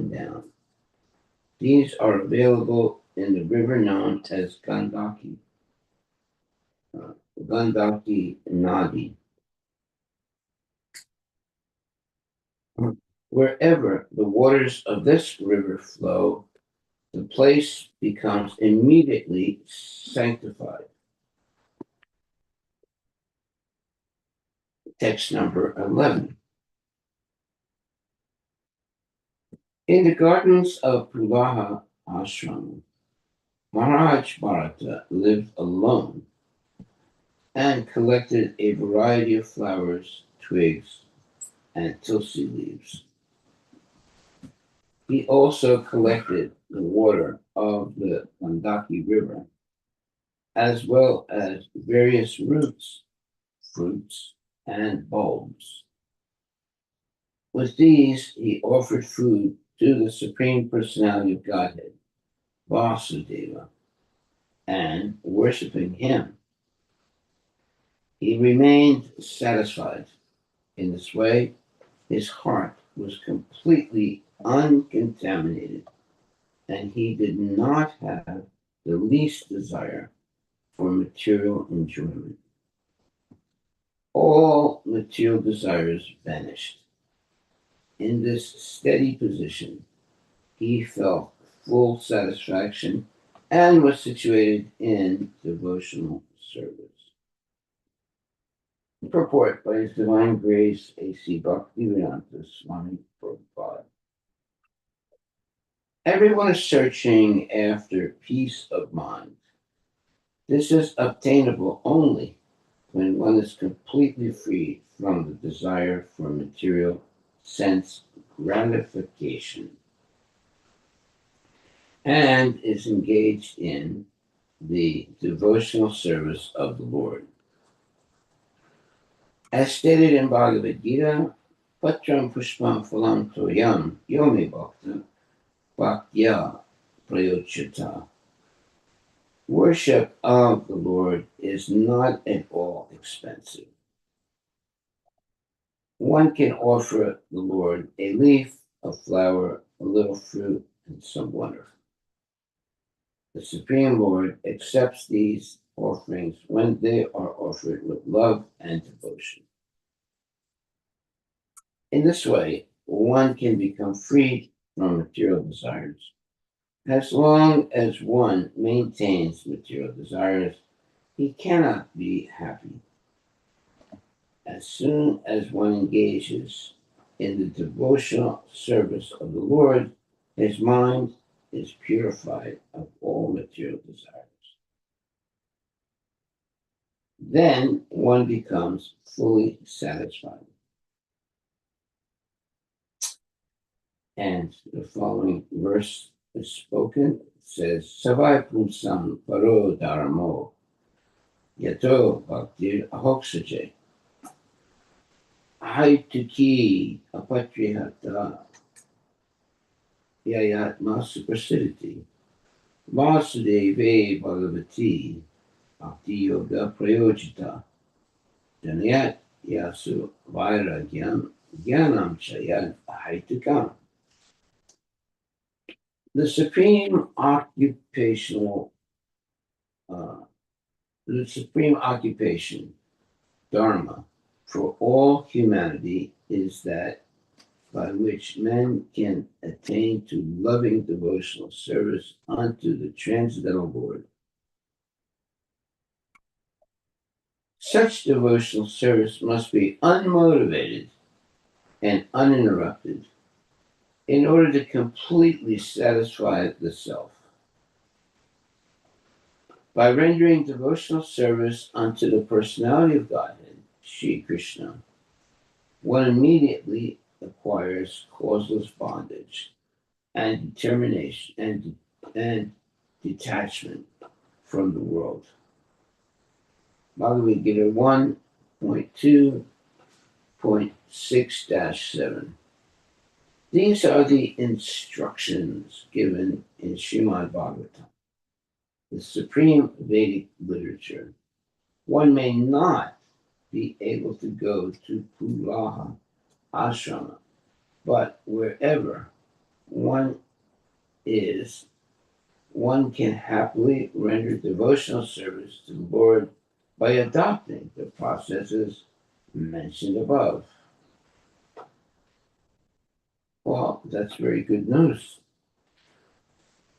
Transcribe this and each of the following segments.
and down. These are available in the river known as uh, Gandaki Nadi. Wherever the waters of this river flow, the place becomes immediately sanctified. Text number 11. In the gardens of Pulaha Ashram, Maharaj Bharata lived alone and collected a variety of flowers, twigs, and tulsi leaves. He also collected the water of the Gandaki River, as well as various roots, fruits, and bulbs. With these, he offered food to the Supreme Personality of Godhead, Vasudeva, and worshiping him, he remained satisfied. In this way, his heart was completely uncontaminated, and he did not have the least desire for material enjoyment. All material desires vanished. In this steady position, he felt full satisfaction and was situated in devotional service. Purport by His Divine Grace A.C. Bhaktivedanta Swami Prabhupada. Everyone is searching after peace of mind. This is obtainable only when one is completely free from the desire for material sense gratification and is engaged in the devotional service of the Lord. As stated in Bhagavad Gita, Patram Pushpam Phalam Toyam Yomi Bhakta Bhaktya Prayochita. Worship of the Lord is not at all expensive. One can offer the Lord a leaf, a flower, a little fruit, and some water. The Supreme Lord accepts these offerings when they are offered with love and devotion. In this way, one can become freed from material desires. As long as one maintains material desires, he cannot be happy. As soon as one engages in the devotional service of the Lord, his mind is purified of all material desires. Then one becomes fully satisfied. And the following verse is spoken. It says, Savai Pumsam Paro Dharamo Yato Bhaktir Ahoksaje Haituki Apatrihata Yayatma Supersidity Vasudeve Bhagavati Bhakti Yoga Prayojita Janayat Yasu Vairagyam Gyanam Chayat Ahaitukam. The supreme occupational, the supreme occupation, dharma, for all humanity is that by which men can attain to loving devotional service unto the transcendental Lord. Such devotional service must be unmotivated and uninterrupted in order to completely satisfy the self. By rendering devotional service unto the personality of Godhead, Sri Krishna, one immediately acquires causeless bondage and determination and detachment from the world. Bhagavad Gita 1.2.6-7. These are the instructions given in Srimad Bhagavatam, the supreme Vedic literature. One may not be able to go to Pulaha Ashrama, but wherever one is one can happily render devotional service to the Lord by adopting the processes mentioned above. Well, that's very good news.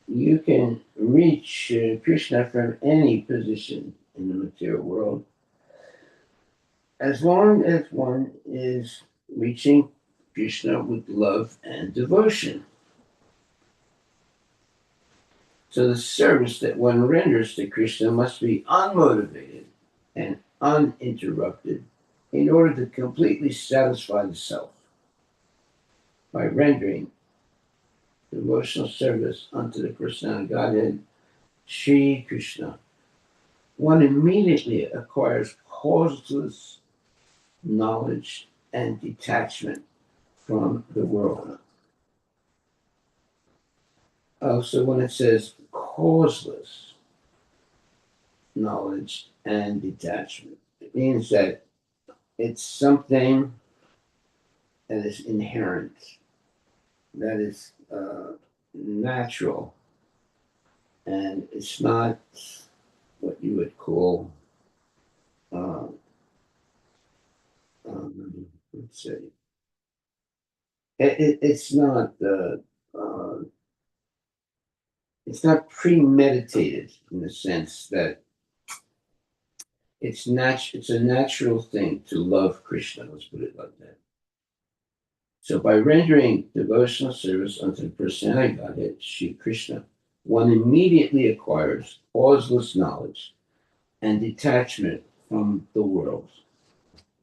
You can reach Krishna from any position in the material world as long as one is reaching Krishna with love and devotion. So the service that one renders to Krishna must be unmotivated and uninterrupted in order to completely satisfy the self. By rendering devotional service unto the personality of Godhead, Sri Krishna, one immediately acquires causeless knowledge and detachment from the world. So when it says causeless knowledge and detachment, it means that it's something that is inherent, that is natural, and it's not what you would call, uh, let's see, uh, it's not premeditated in the sense that it's a natural thing to love Krishna. Let's put it like that. So by rendering devotional service unto the personality of Godhead, Sri Krishna, one immediately acquires causeless knowledge and detachment from the world.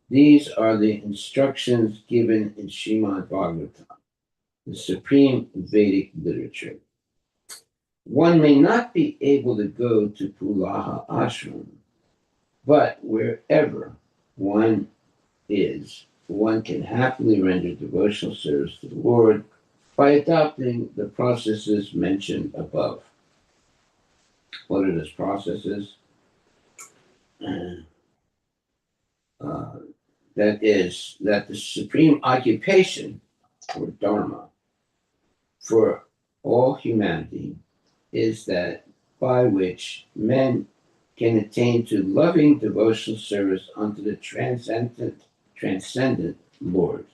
These are the instructions given in Srimad Bhagavatam, the supreme Vedic literature. One may not be able to go to Pulaha ashram, but wherever one is, one can happily render devotional service to the Lord by adopting the processes mentioned above. What are those processes? Uh, that the supreme occupation or dharma for all humanity is that by which men can attain to loving devotional service unto the transcendent Lord.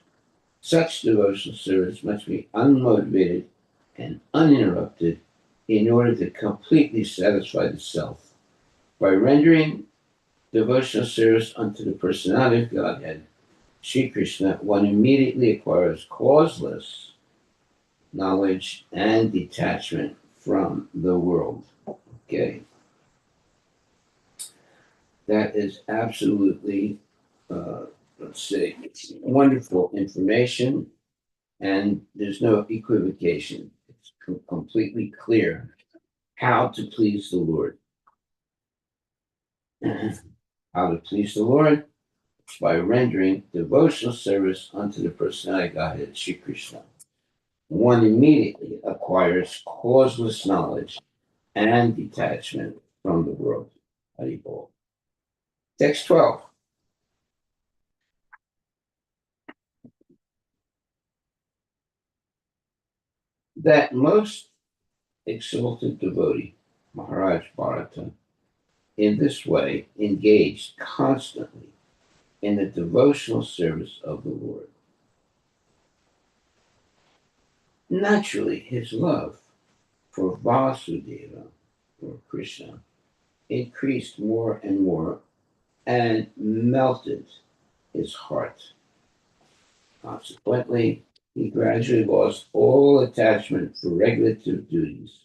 Such devotional service must be unmotivated and uninterrupted in order to completely satisfy the self. By rendering devotional service unto the personality of Godhead, Sri Krishna, one immediately acquires causeless knowledge and detachment from the world. Okay. That is absolutely, let's say, wonderful information, and there's no equivocation. It's completely clear how to please the Lord. How to please the Lord? By rendering devotional service unto the personality of Godhead, Sri Krishna. One immediately acquires causeless knowledge and detachment from the world. Haribol. Text 12. That most exalted devotee, Maharaj Bharata, in this way engaged constantly in the devotional service of the Lord. Naturally, his love for Vasudeva, or Krishna, increased more and more and melted his heart. Consequently, he gradually lost all attachment for regulative duties.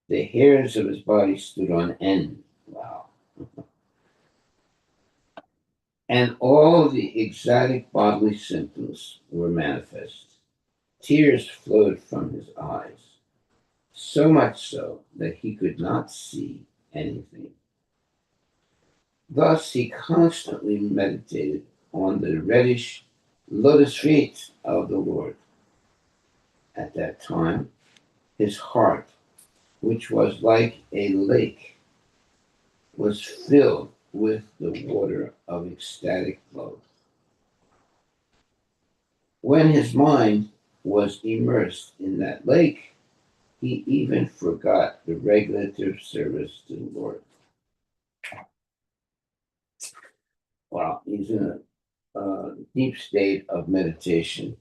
The hairs of his body stood on end. Wow. And all the exotic bodily symptoms were manifest. Tears flowed from his eyes, so much so that he could not see anything. Thus he constantly meditated on the reddish lotus feet of the Lord. At that time, his heart, which was like a lake, was filled with the water of ecstatic love. When his mind was immersed in that lake, he even forgot the regulative service to the Lord. Wow, he's in a deep state of meditation.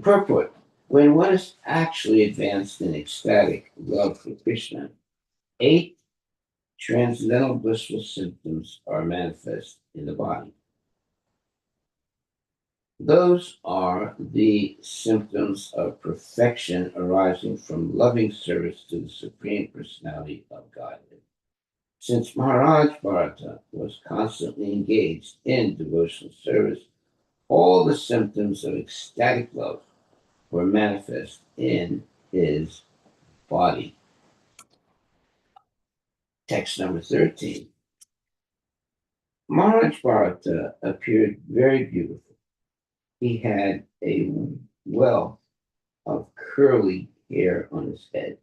Purport: when one is actually advanced in ecstatic love for Krishna, 8 transcendental blissful symptoms are manifest in the body. Those are the symptoms of perfection arising from loving service to the Supreme Personality of Godhead. Since Maharaj Bharata was constantly engaged in devotional service, all the symptoms of ecstatic love were manifest in his body. Text number 13. Maharaj Bharata appeared very beautiful. He had a wealth of curly hair on his head,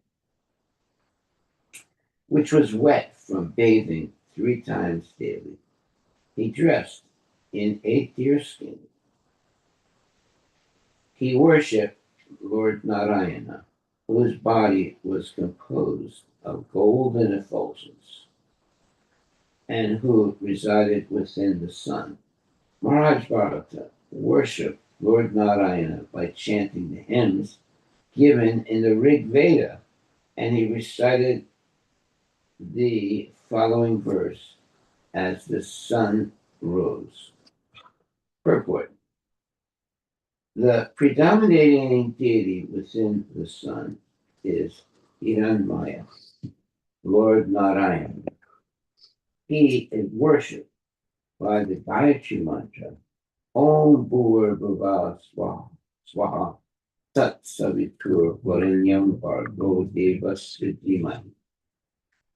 which was wet from bathing 3 times daily. He dressed in a deerskin. He worshipped Lord Narayana, whose body was composed of golden effulgence and who resided within the sun. Maharaj Bharata worshipped Lord Narayana by chanting the hymns given in the Rig Veda, and he recited the following verse as the sun rose. Purport: the predominating deity within the sun is Hiranmaya, Lord Narayana. He is worshipped by the Gayatri mantra Om Bhur Bhuva Swaha Swaha Tat Savitur Varenyam Bhargo Devasya Dhimani.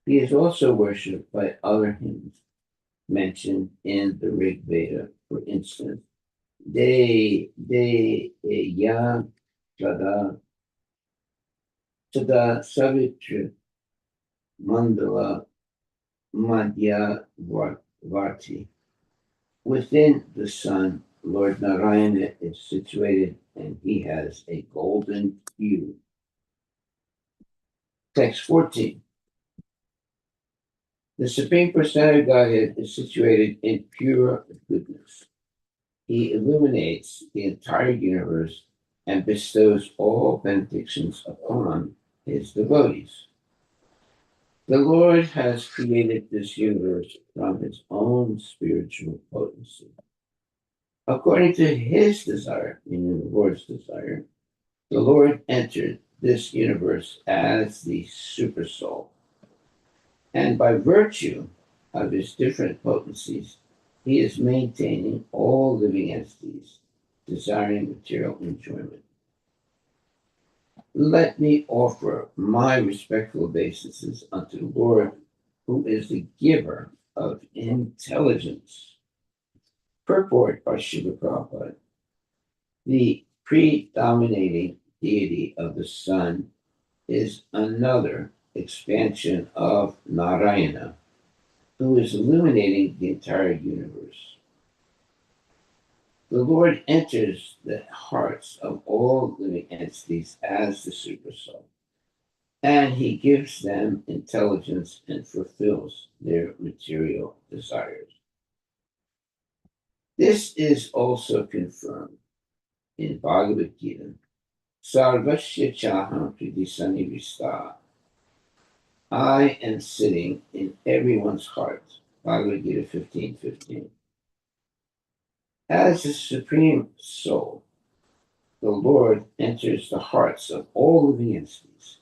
He is also worshipped by other hymns mentioned in the Rig Veda, for instance, Ya Sada Savitra Mandala Madhya Varti. Within the sun, Lord Narayana is situated and he has a golden hue. Text 14. The Supreme Personality of Godhead is situated in pure goodness. He illuminates the entire universe and bestows all benedictions upon his devotees. The Lord has created this universe from his own spiritual potency. According to his desire, meaning the Lord's desire, the Lord entered this universe as the Supersoul. And by virtue of his different potencies, he is maintaining all living entities desiring material enjoyment. Let me offer my respectful obeisances unto the Lord, who is the giver of intelligence. Purport by Srila Prabhupada. The predominating deity of the sun is another expansion of Narayana, who is illuminating the entire universe. The Lord enters the hearts of all living entities as the Supersoul, and he gives them intelligence and fulfills their material desires. This is also confirmed in Bhagavad Gita. Sarvasya chaham pridisani vista. I am sitting in everyone's heart. Bhagavad Gita 15:15. As the Supreme Soul, the Lord enters the hearts of all living entities,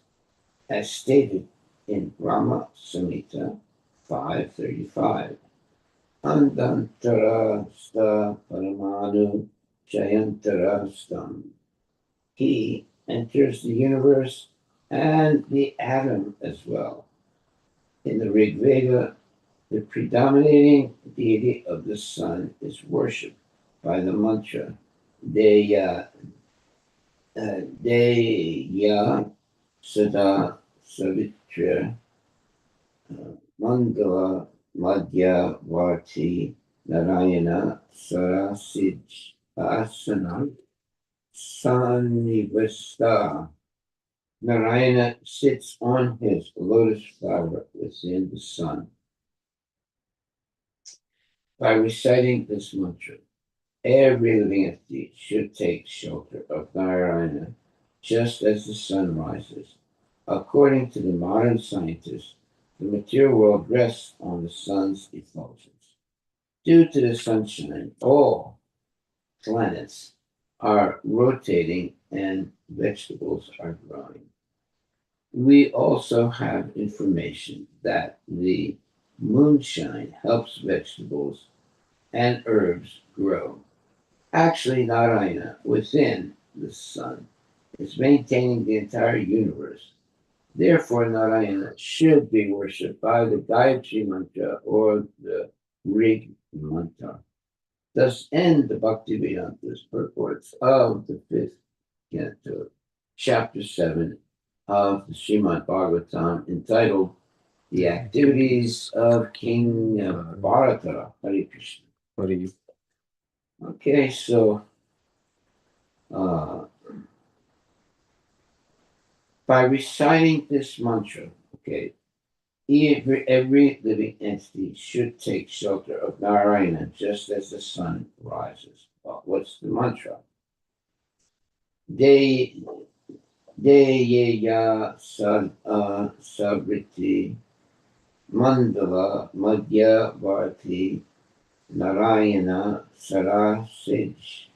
as stated in Brahma Samhita 5:35. Andantara sta paramanu jayantarastam. He enters the universe and the atom as well. In the Rig Veda, the predominating deity of the sun is worshipped by the mantra Deya Sada Savitra Mangala Madhya Varti Narayana Sarasij Asana. Sanivasta. Narayana sits on his lotus flower within the sun. By reciting this mantra, every living entity should take shelter of Narayana just as the sun rises. According to the modern scientists, the material world rests on the sun's effulgence. Due to the sunshine, all planets are rotating and vegetables are growing. We also have information that the moonshine helps vegetables and herbs grow. Actually, Narayana, within the sun, is maintaining the entire universe. Therefore, Narayana should be worshipped by the Gayatri mantra or the Rig mantra. Thus end the Bhaktivedanta's purports of the fifth canto, chapter 7 of the Srimad Bhagavatam, entitled The Activities of King Bharata. Hare Krishna. Okay, so by reciting this mantra, okay, every living entity should take shelter of Narayana just as the sun rises. Well, what's the mantra? Deya Sabriti Mandala Madhya Bharati Narayana Sarasij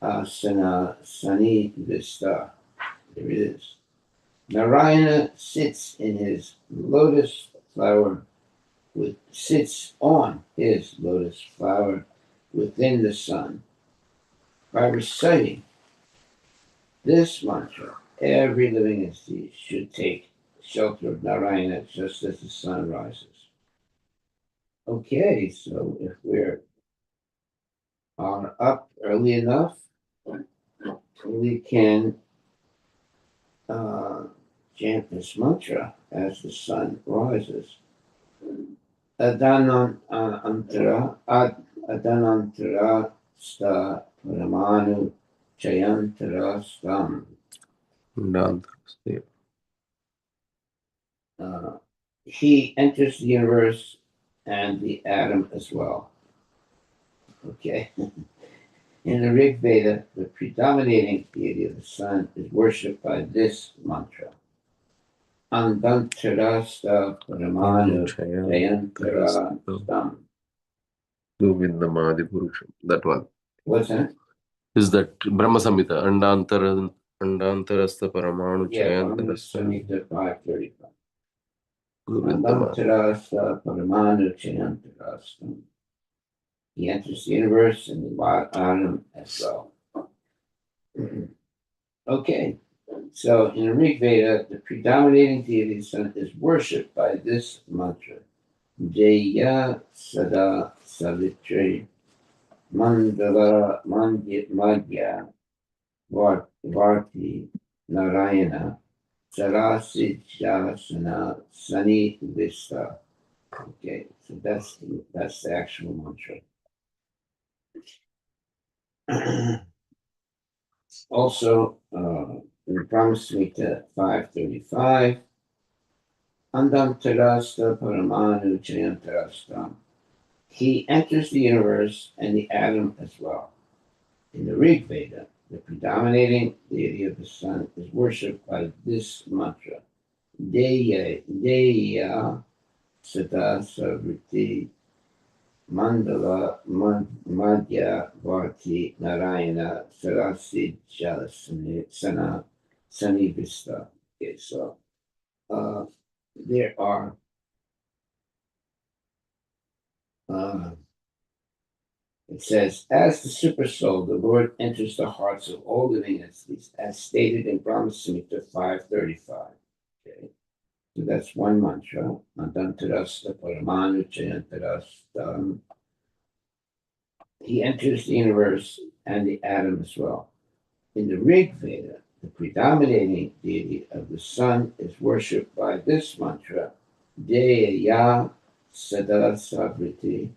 Asana Sani Vista. There it is. Narayana sits in his lotus flower sits on his lotus flower within the sun. By reciting this mantra, every living entity should take shelter of Narayana just as the sun rises. Okay, so if we're up early enough, we can chant this mantra as the sun rises. Adanantara sta paramanu chayantara stam. He enters the universe and the atom as well. Okay. In the Rig Veda, the predominating deity of the sun is worshipped by this mantra. Andantarasta paramanu jayantara stam. Govindamadi Purusham. That one. What's that? Is that Brahma Samhita? Andantarasta Paramanu Brahma Samhita 535. Andantarasta paramanu jayantara stam. He enters the universe and the atom as well. Okay, so in the Rig Veda, the predominating deity of the sun is worshipped by this mantra. Jaya Sada Savitri Mandala Madhya Varti Narayana Sarasijasana Sani Vista. Okay, so that's the actual mantra. Also, in Brahmasmita 535, Andantarasta Paramanu Chayantarastam. He enters the universe and the atom as well. In the Rig Veda, the predominating deity of the sun is worshipped by this mantra. Deya Sada Savriti Mandala Madhya Varti Narayana Sarasi Jalasana Sanivista. Okay, so there are it says, as the super soul, the Lord enters the hearts of all living entities, as stated in Brahma Samhita 535. Okay, so that's one mantra. Adantarasta Paramanu Chayantarasta. He enters the universe and the atom as well. In the Rig Veda, the predominating deity of the sun is worshipped by this mantra, Deya Sada Savriti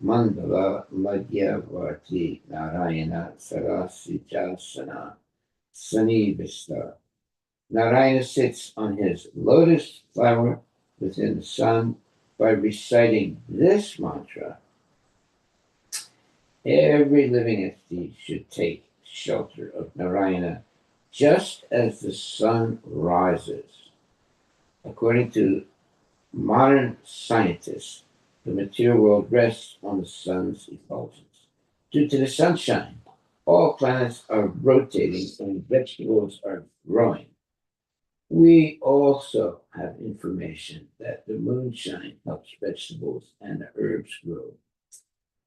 Mandala Madhyavarti Narayana Sarasijasana Sunny Vista. Narayana sits on his lotus flower within the sun. By reciting this mantra, every living entity should take shelter of Narayana just as the sun rises. According to modern scientists, the material world rests on the sun's effulgence. Due to the sunshine, all planets are rotating and vegetables are growing. We also have information that the moonshine helps vegetables and the herbs grow.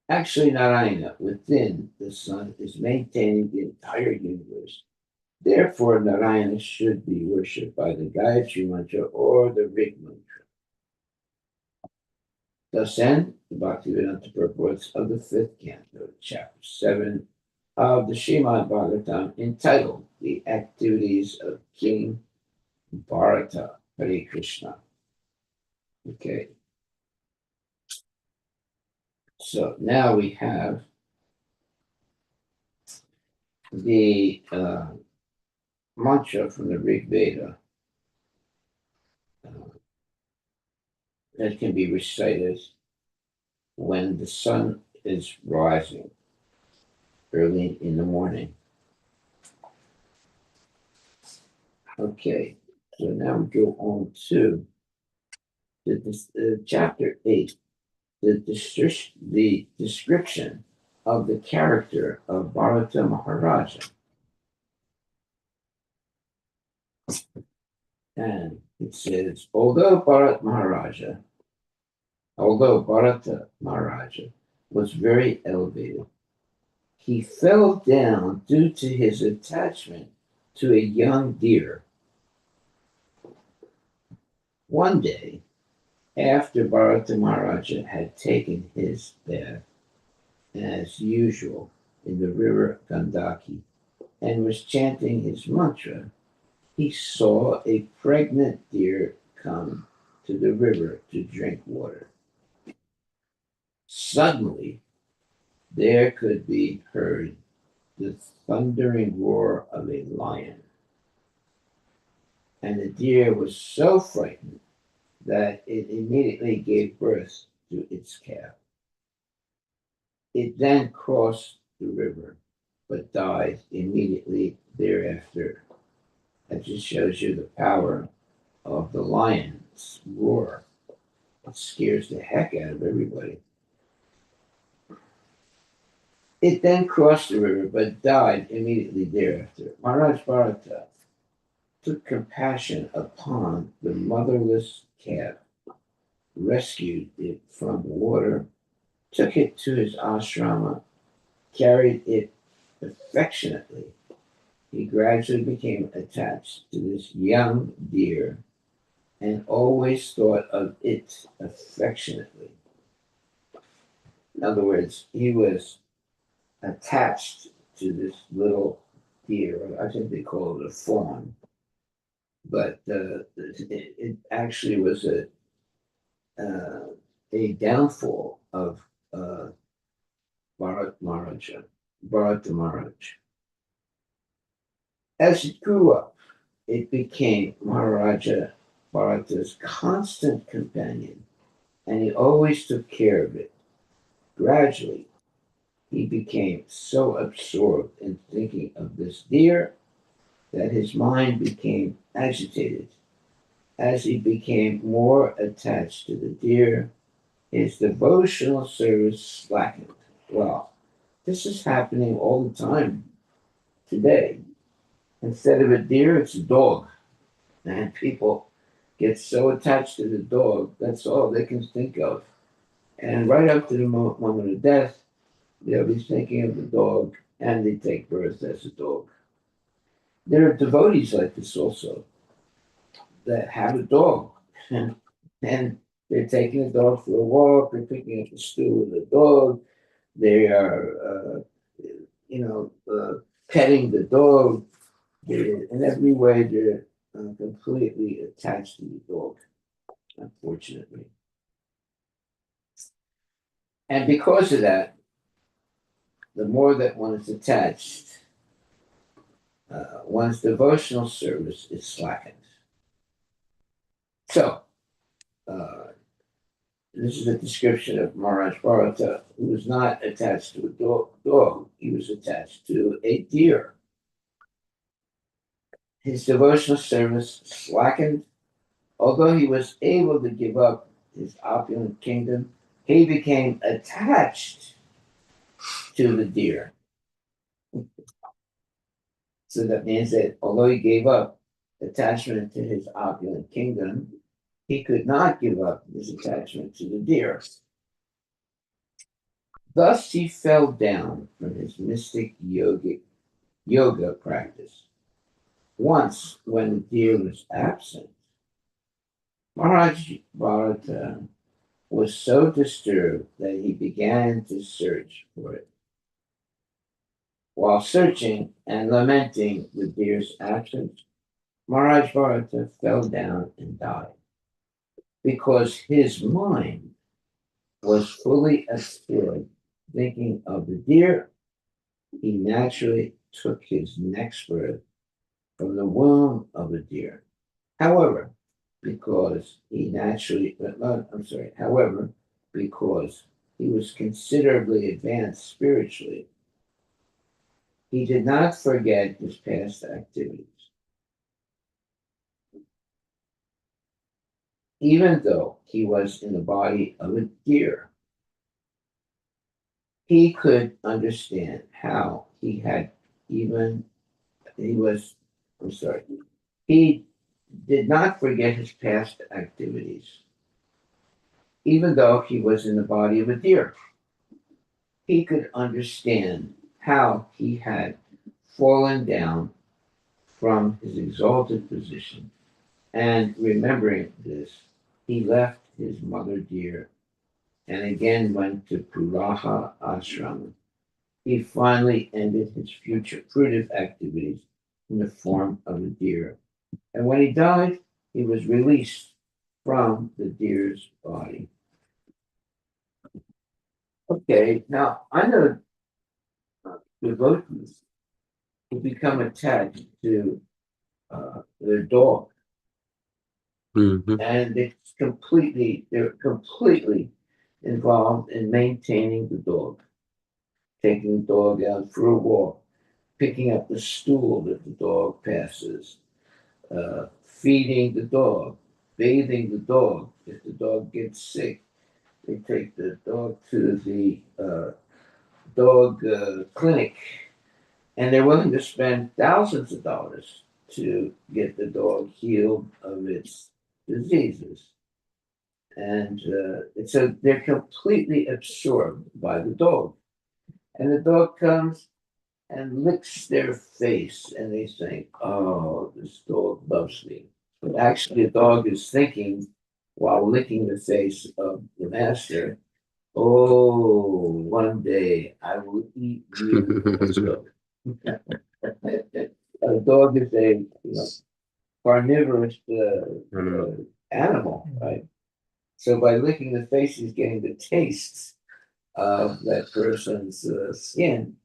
Actually, Narayana within the sun is maintaining the entire universe. Therefore, Narayana should be worshipped by the Gayatri Mantra or the Rig Mantra. Thus end the Bhaktivedanta purports of the fifth canto, chapter 7 of the Srimad Bhagavatam, entitled The Activities of King Bharata. Hare Krishna. Okay, so now we have the mantra from the Rig Veda uh, that can be recited when the sun is rising early in the morning. Okay, so now we go on to chapter 8, the description of the character of Bharata Maharaja. And it says, although Bharata Maharaja was very elevated, he fell down due to his attachment to a young deer. One day, after Bharata Maharaja had taken his bath, as usual, in the river Gandaki, and was chanting his mantra, he saw a pregnant deer come to the river to drink water. Suddenly, there could be heard the thundering roar of a lion, and the deer was so frightened that it immediately gave birth to its calf. It then crossed the river, but died immediately thereafter. That just shows you the power of the lion's roar. It scares the heck out of everybody. It then crossed the river, but died immediately thereafter. Maharaj Bharata took compassion upon the motherless calf, rescued it from the water, took it to his ashrama, carried it affectionately. He gradually became attached to this young deer and always thought of it affectionately. In other words, he was attached to this little deer. I think they call it a fawn, but it actually was a downfall of uh, Bharata Maharaj. As it grew up, it became Maharaja Bharata's constant companion, and he always took care of it. Gradually, he became so absorbed in thinking of this deer that his mind became agitated. As he became more attached to the deer, his devotional service slackened. Well, this is happening all the time today. Instead of a deer, it's a dog. And people get so attached to the dog, that's all they can think of. And right up to the moment of death, they'll be thinking of the dog and they take birth as a dog. There are devotees like this also that have a dog and they're taking the dog for a walk, they're picking up the stool with the dog, they are, petting the dog. In every way, they're completely attached to the dog, unfortunately. And because of that, the more that one is attached, one's devotional service is slackened. So, uh, this is a description of Maharaj Bharata, who was not attached to a dog. He was attached to a deer. His devotional service slackened. Although he was able to give up his opulent kingdom, he became attached to the deer. So that means that although he gave up attachment to his opulent kingdom, he could not give up his attachment to the deer. Thus he fell down from his mystic yoga practice. Once, when the deer was absent, Maharaj Bharata was so disturbed that he began to search for it. While searching and lamenting the deer's absence, Maharaj Bharata fell down and died. Because his mind was fully absorbed thinking of the deer, he naturally took his next birth from the womb of a deer. However, because he naturally, however, because he was considerably advanced spiritually, he did not forget his past activities. Even though he was in the body of a deer, he could understand how he had even, he was, I'm sorry, he did not forget his past activities. Even though he was in the body of a deer, he could understand how he had fallen down from his exalted position. And remembering this, he left his mother deer and again went to Puraha Ashram. He finally ended his future fruitive activities in the form of a deer. And when he died, he was released from the deer's body. Okay, now I know devotees who become attached to their dog, and they're completely involved in maintaining the dog, taking the dog out for a walk, picking up the stool that the dog passes, feeding the dog, bathing the dog. If the dog gets sick, they take the dog to the dog clinic, and they're willing to spend thousands of dollars to get the dog healed of its diseases. And so they're completely absorbed by the dog. And the dog comes and licks their face, and they think, oh, this dog loves me. But actually, the dog is thinking while licking the face of the master, oh, one day I will eat you also. A dog is a carnivorous animal, right? So by licking the face, he's getting the taste of that person's skin.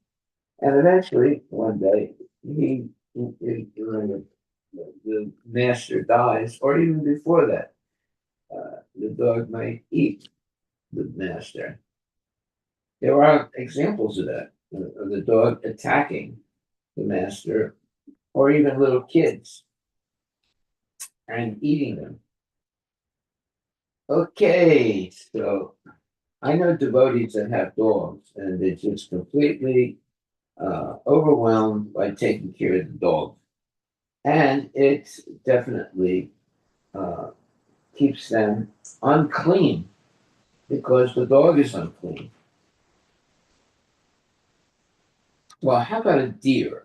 And eventually, one day, when the master dies, or even before that, the dog might eat the master. There are examples of that, of the dog attacking the master, or even little kids and eating them. Okay, so I know devotees that have dogs, and they're just completely overwhelmed by taking care of the dog. And it definitely keeps them unclean because the dog is unclean. Well, how about a deer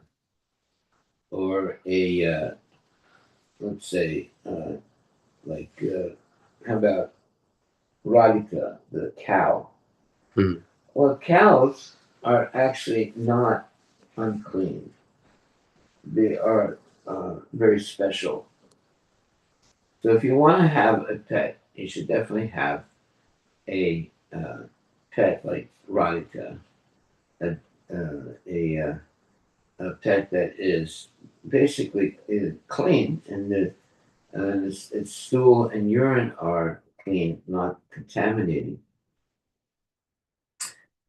or let's say, how about Radhika, the cow? Well, cows are actually not unclean. They are very special. So if you want to have a pet, you should definitely have a pet like Radhika, a a pet that is basically clean, and its stool and urine are clean, not contaminated.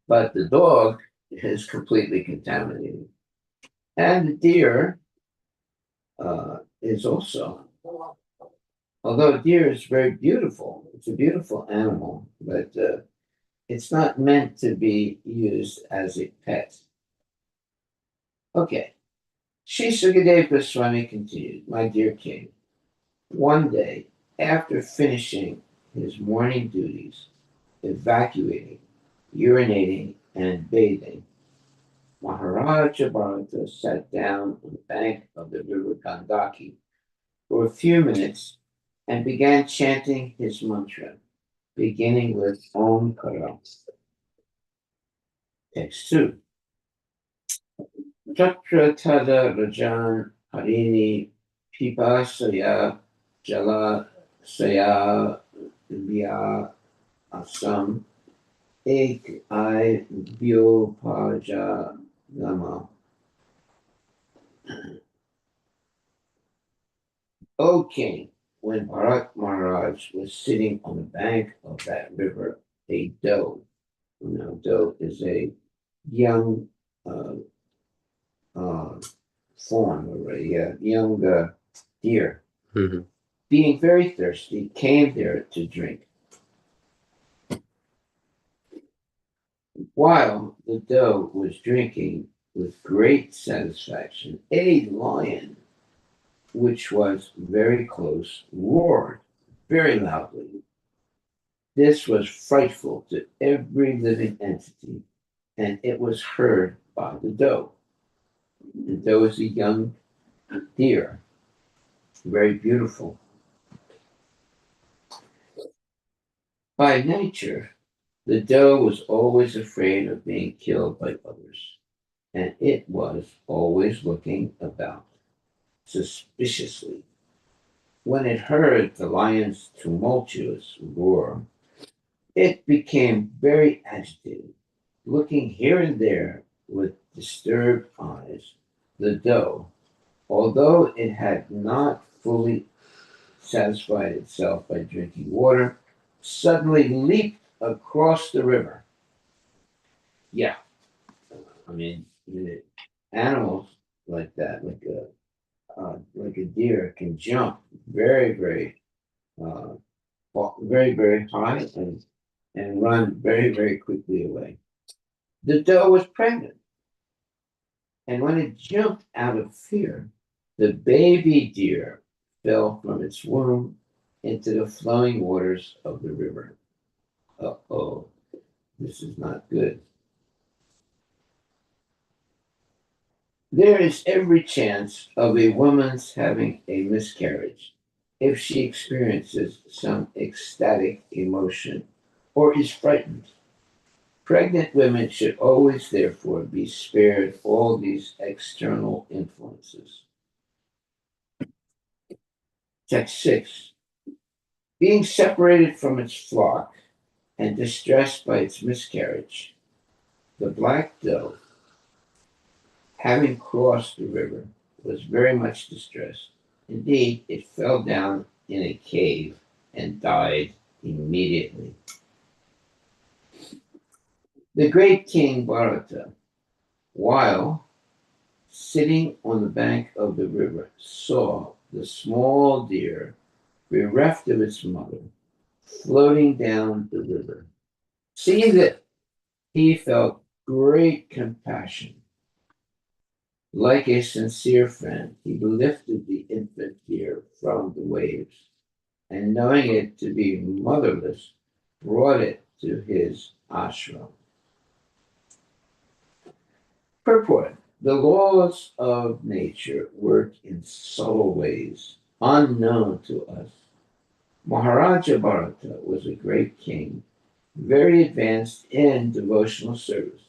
But the dog is completely contaminated. And the deer is also, although deer is very beautiful, it's a beautiful animal, but it's not meant to be used as a pet. Okay. Sri Sukadeva Swami continued, my dear king, one day, after finishing his morning duties, evacuating, urinating, and bathing, Maharaj Bharata sat down on the bank of the river Gandaki for a few minutes and began chanting his mantra, beginning with Om Kara. Text 2. Tatra tada rajan harini pipasaya jala saya vya asam ek I vyopaja lama. O king, when Bharat Maharaj was sitting on the bank of that river, a doe, doe is a young uh, uh, fawn or a young deer, Mhm. being very thirsty, came there to drink. While the doe was drinking with great satisfaction, a lion, which was very close, roared very loudly. This was frightful to every living entity, and it was heard by the doe. The doe is a young deer, very beautiful. By nature, the doe was always afraid of being killed by others, and it was always looking about suspiciously. When it heard the lion's tumultuous roar, it became very agitated. Looking here and there with disturbed eyes, the doe, although it had not fully satisfied itself by drinking water, suddenly leaped across the river. Yeah, I mean, the animals like that, like a deer, can jump very, uh, very high and run very, very quickly away. The doe was pregnant, and when it jumped out of fear, the baby deer fell from its womb into the flowing waters of the river. Uh-oh, this is not good. There is every chance of a woman's having a miscarriage if she experiences some ecstatic emotion or is frightened. Pregnant women should always, therefore, be spared all these external influences. Text 6. Being separated from its flock and distressed by its miscarriage, the black doe, having crossed the river, was very much distressed. Indeed, it fell down in a cave and died immediately. The great king Bharata, while sitting on the bank of the river, saw the small deer, bereft of its mother, floating down the river. Seeing that, he felt great compassion. Like a sincere friend, he lifted the infant deer from the waves, and knowing it to be motherless, brought it to his ashram. Purport. The laws of nature work in subtle ways, unknown to us. Maharaja Bharata was a great king, very advanced in devotional service.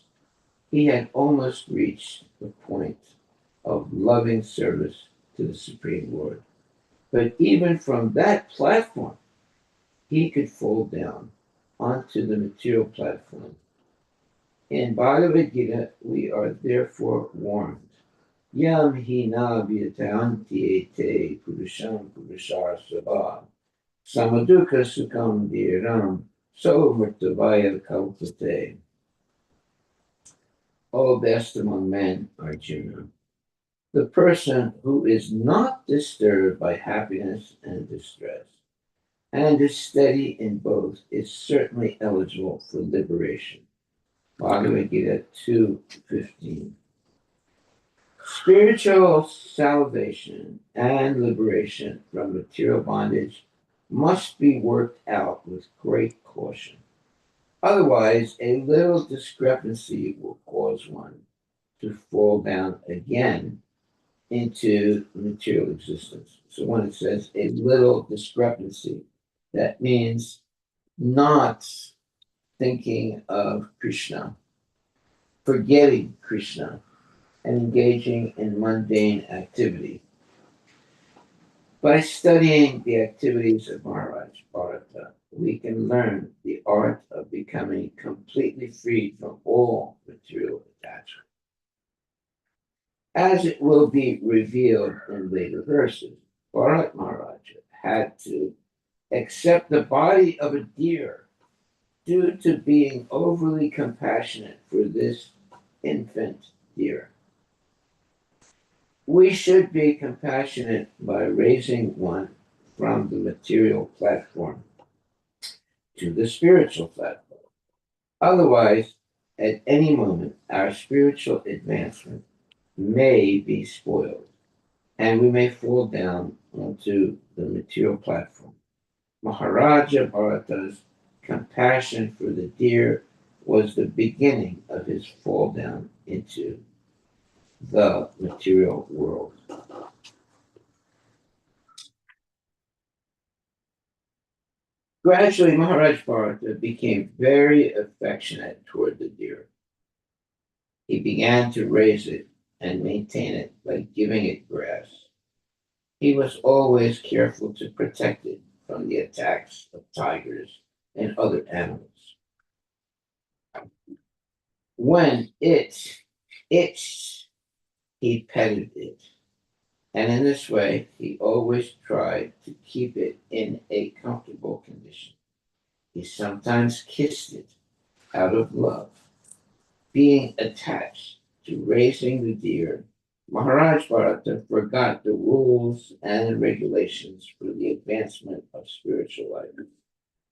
He had almost reached the point of loving service to the Supreme Lord. But even from that platform, he could fall down onto the material platform. In Bhagavad Gita, we are therefore warned. Yam hina vyatanti ete purusham purushar sabha. Samaduka sukam dhiram so murtavaya kalpate. O best among men, Arjuna, the person who is not disturbed by happiness and distress, and is steady in both, is certainly eligible for liberation. Bhagavad Gita 2:15. Spiritual salvation and liberation from material bondage must be worked out with great caution. Otherwise, a little discrepancy will cause one to fall down again into material existence. So when it says a little discrepancy, that means not thinking of Krishna, forgetting Krishna, and engaging in mundane activity. By studying the activities of Maharaj Bharata, we can learn the art of becoming completely freed from all material attachment. As it will be revealed in later verses, Bharat Maharaj had to accept the body of a deer due to being overly compassionate for this infant deer. We should be compassionate by raising one from the material platform to the spiritual platform. Otherwise, at any moment, our spiritual advancement may be spoiled and we may fall down onto the material platform. Maharaja Bharata's compassion for the deer was the beginning of his fall down into the material world. Gradually, Maharaj Bharata became very affectionate toward the deer. He began to raise it and maintain it by giving it grass. He was always careful to protect it from the attacks of tigers and other animals. When it itched, he petted it, and in this way he always tried to keep it in a comfortable condition. He sometimes kissed it out of love. Being attached to raising the deer, Maharaj Bharata forgot the rules and regulations for the advancement of spiritual life,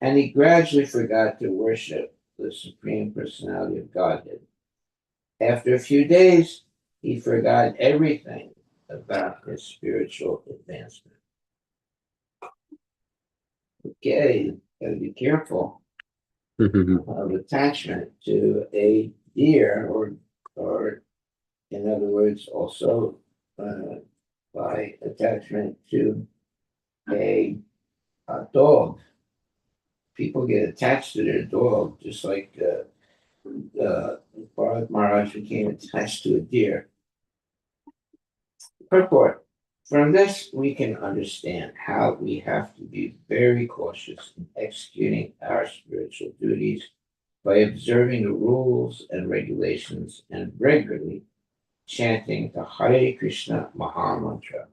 and he gradually forgot to worship the Supreme Personality of Godhead. After a few days, he forgot everything about his spiritual advancement. Okay, gotta be careful of attachment to a deer, or in other words, also by attachment to a, a dog. People get attached to their dog, just like Bharat Maharaj became attached to a deer. Purport. From this, we can understand how we have to be very cautious in executing our spiritual duties by observing the rules and regulations and regularly chanting the Hare Krishna Maha Mantra.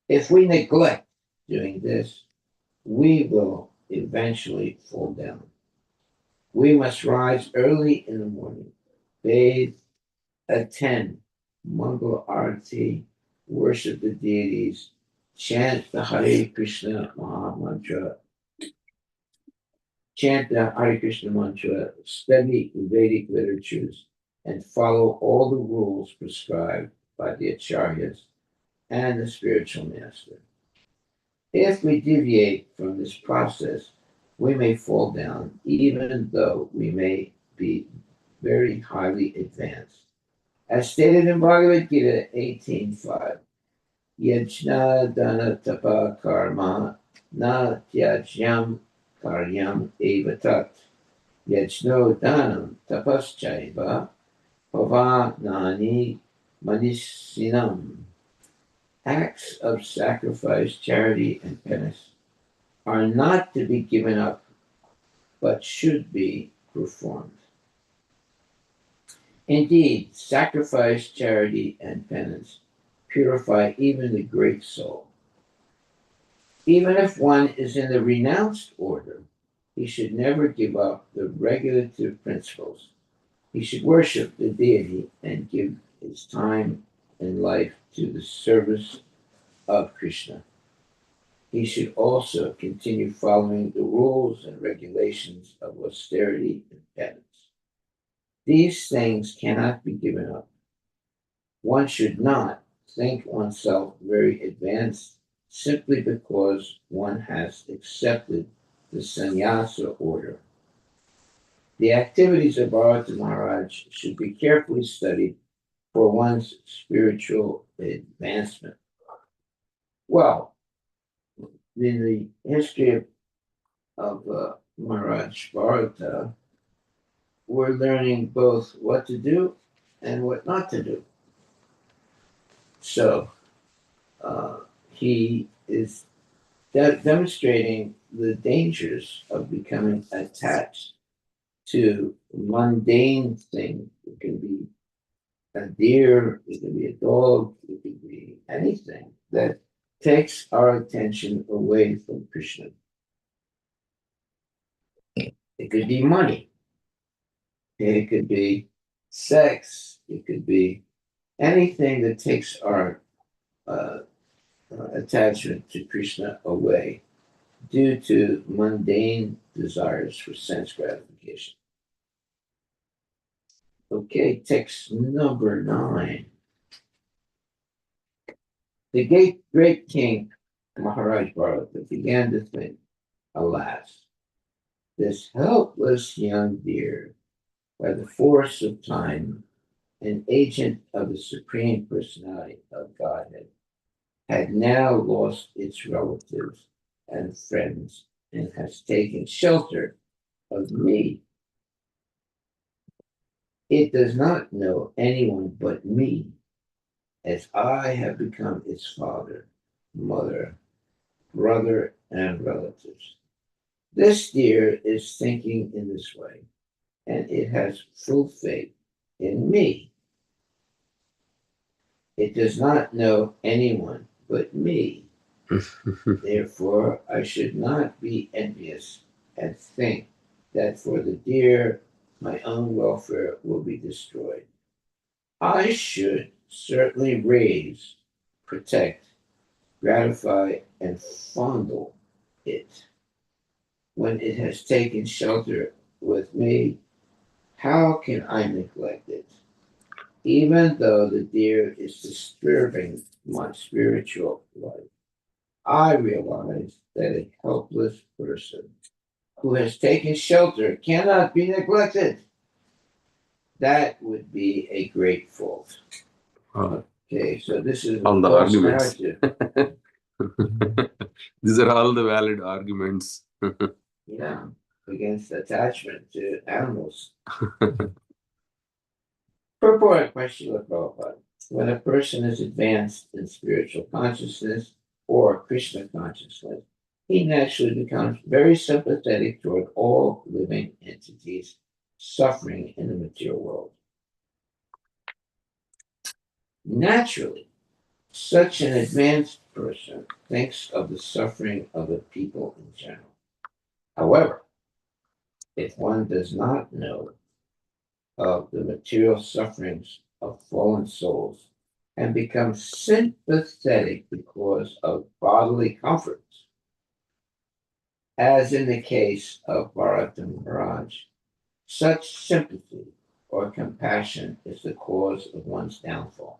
If we neglect doing this, we will eventually fall down. We must rise early in the morning, bathe, attend Mangal Arati, worship the deities, chant the Hare Krishna Maha Mantra, chant the Hare Krishna mantra, study Vedic literatures, and follow all the rules prescribed by the acharyas and the spiritual master. If we deviate from this process, we may fall down, even though we may be very highly advanced. As stated in Bhagavad Gita 18:5, Yajna dana tapa karma na tyajyam karyam evatat. Yajno danam tapaschaiva pavanani manisinam. Acts of sacrifice, charity, and penance are not to be given up, but should be performed. Indeed, sacrifice, charity, and penance purify even the great soul. Even if one is in the renounced order, he should never give up the regulative principles. He should worship the deity and give his time and life to the service of Krishna. He should also continue following the rules and regulations of austerity and penance. These things cannot be given up. One should not think oneself very advanced simply because one has accepted the sannyasa order. The activities of Bharata Maharaj should be carefully studied for one's spiritual advancement. Well, in the history of Maharaj Bharata, we're learning both what to do and what not to do. So he is demonstrating the dangers of becoming attached to mundane things. It can be a deer, it can be a dog, it can be anything that takes our attention away from Krishna. It could be money, it could be sex, it could be anything that takes our uh, attachment to Krishna away due to mundane desires for sense gratification. Okay, text number 9. The great king Maharaj Bharata began to think, alas, this helpless young deer, by the force of time, an agent of the Supreme Personality of Godhead, had now lost its relatives and friends and has taken shelter of me. It does not know anyone but me, as I have become its father, mother, brother, and relatives. This deer is thinking in this way, and it has full faith in me. It does not know anyone but me. Therefore, I should not be envious and think that for the deer, my own welfare will be destroyed. I should certainly raise, protect, gratify, and fondle it. When it has taken shelter with me, how can I neglect it? Even though the deer is disturbing my spiritual life, I realize that a helpless person who has taken shelter cannot be neglected. That would be a great fault. Okay, so this is All the false arguments. narrative. These are all the valid arguments. Yeah, against attachment to animals. Purport by Srila Prabhupada. When a person is advanced in spiritual consciousness or Krishna consciousness, he naturally becomes very sympathetic toward all living entities suffering in the material world. Naturally, such an advanced person thinks of the suffering of the people in general. However, if one does not know of the material sufferings of fallen souls and becomes sympathetic because of bodily comforts, as in the case of Bharata Maharaj, such sympathy or compassion is the cause of one's downfall.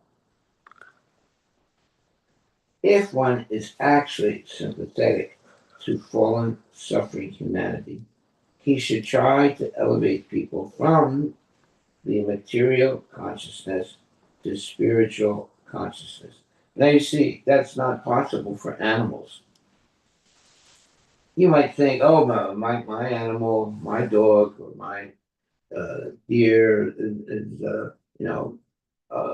If one is actually sympathetic to fallen, suffering humanity, he should try to elevate people from the material consciousness to spiritual consciousness. Now you see, that's not possible for animals. You might think, oh, my animal, my dog, or my deer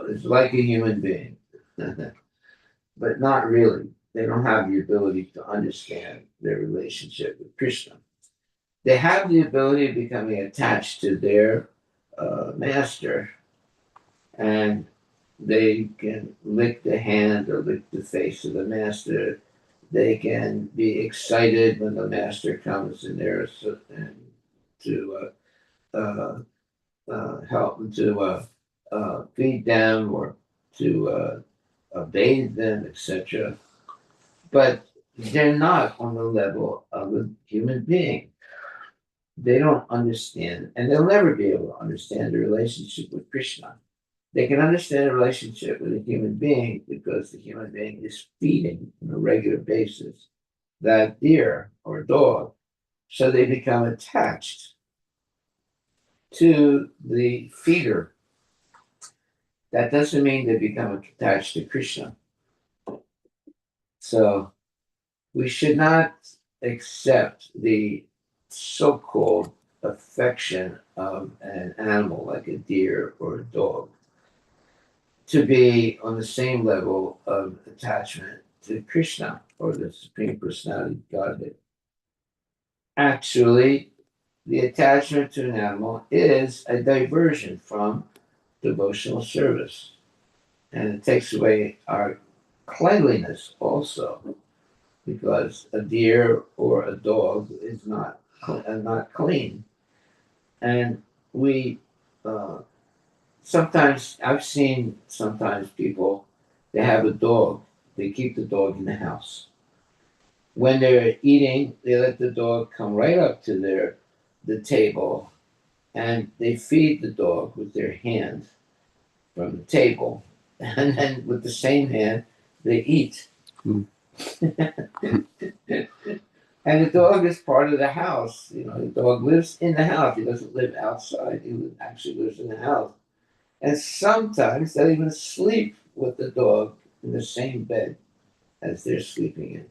is like a human being. But not really. They don't have the ability to understand their relationship with Krishna. They have the ability of becoming attached to their master, and They can lick the hand or lick the face of the master. They can be excited when the master comes in there and to help to feed them or to bathe them, etc. But they're not on the level of a human being. They don't understand, and they'll never be able to understand the relationship with Krishna. They can understand a relationship with a human being because the human being is feeding on a regular basis that deer or dog. So they become attached to the feeder. That doesn't mean they become attached to Krishna. So we should not accept the so called affection of an animal like a deer or a dog to be on the same level of attachment to Krishna or the Supreme Personality of Godhead. Actually, the attachment to an animal is a diversion from devotional service, and it takes away our cleanliness also, because a deer or a dog is not clean, and we uh, sometimes I've seen sometimes people they have a dog, they keep the dog in the house. When they're eating, they let the dog come right up to the table and they feed the dog with their hand from the table, and then with the same hand they eat. Mm. And the dog is part of the house. The dog lives in the house. He doesn't live outside. Actually lives in the house. And sometimes they'll even sleep with the dog in the same bed as they're sleeping in.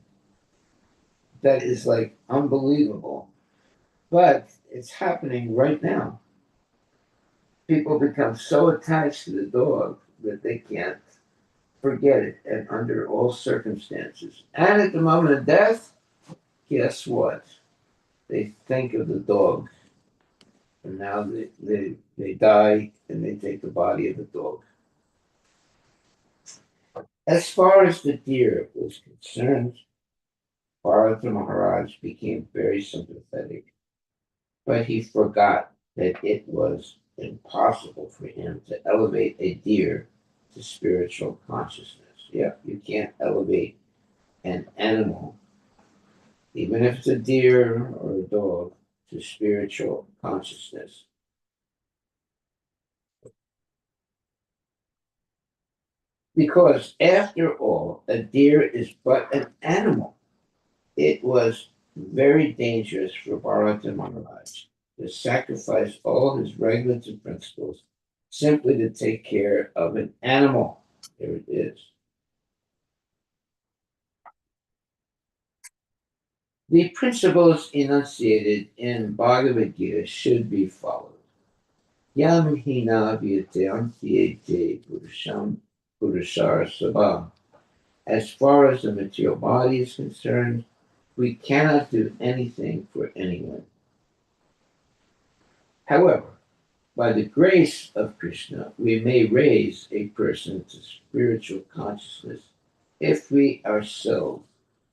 That is like unbelievable. But it's happening right now. People become so attached to the dog that they can't forget it and under all circumstances. And at the moment of death, guess what? They think of the dog. And now they die and they take the body of the dog. As far as the deer was concerned, Bharata Maharaj became very sympathetic, but he forgot that it was impossible for him to elevate a deer to spiritual consciousness. Yeah, you can't elevate an animal, even if it's a deer or a dog, to spiritual consciousness. Because after all, a deer is but an animal. It was very dangerous for Bharata Maharaj to sacrifice all his regulative principles simply to take care of an animal. There it is. The principles enunciated in Bhagavad Gita should be followed. Yam hina vyate purusham purushar sabha. As far as the material body is concerned, we cannot do anything for anyone. However, by the grace of Krishna, we may raise a person to spiritual consciousness if we ourselves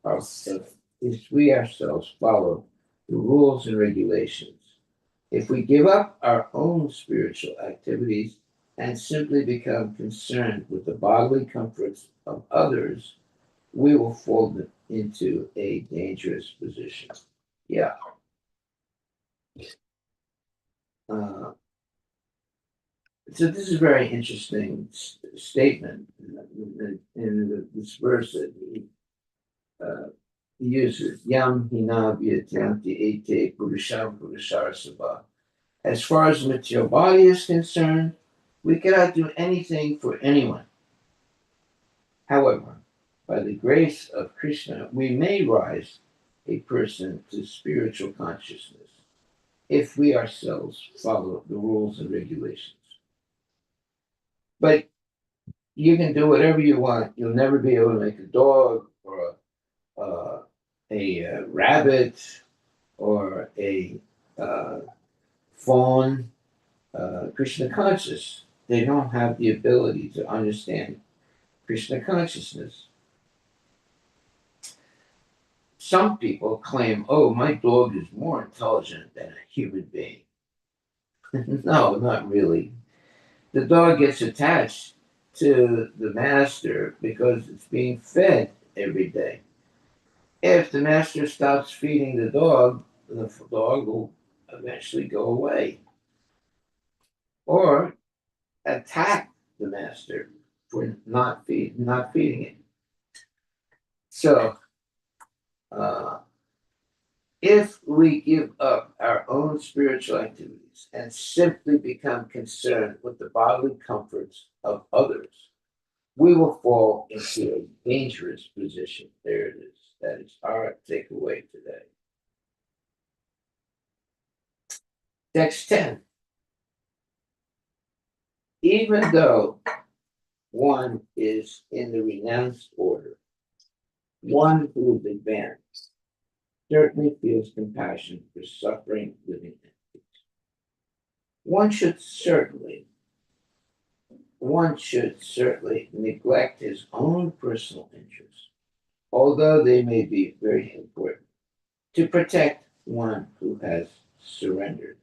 are, if we ourselves follow the rules and regulations. If we give up our own spiritual activities and simply become concerned with the bodily comforts of others, we will fall into a dangerous position. Yeah. Uh, so this is a very interesting statement in this verse that he uses. Yam hina vyatyanti ete purusham purushar sabha. As far as the material body is concerned, we cannot do anything for anyone. However, by the grace of Krishna, we may rise a person to spiritual consciousness if we ourselves follow the rules and regulations. But you can do whatever you want. You'll never be able to make a dog or a rabbit or a fawn Krishna conscious. they don't have the ability to understand Krishna consciousness. Some people claim, oh, my dog is more intelligent than a human being. No, not really. The dog gets attached to the master because it's being fed every day. If the master stops feeding the dog will eventually go away or attack the master for not feeding it. So, uh, if we give up our own spiritual activities and simply become concerned with the bodily comforts of others, we will fall into a dangerous position. There it is. That is our takeaway today. Text 10. Even though one is in the renounced order, one who is advanced certainly feels compassion for suffering living entities. One should certainly neglect his own personal interests, although they may be very important, to protect one who has surrendered.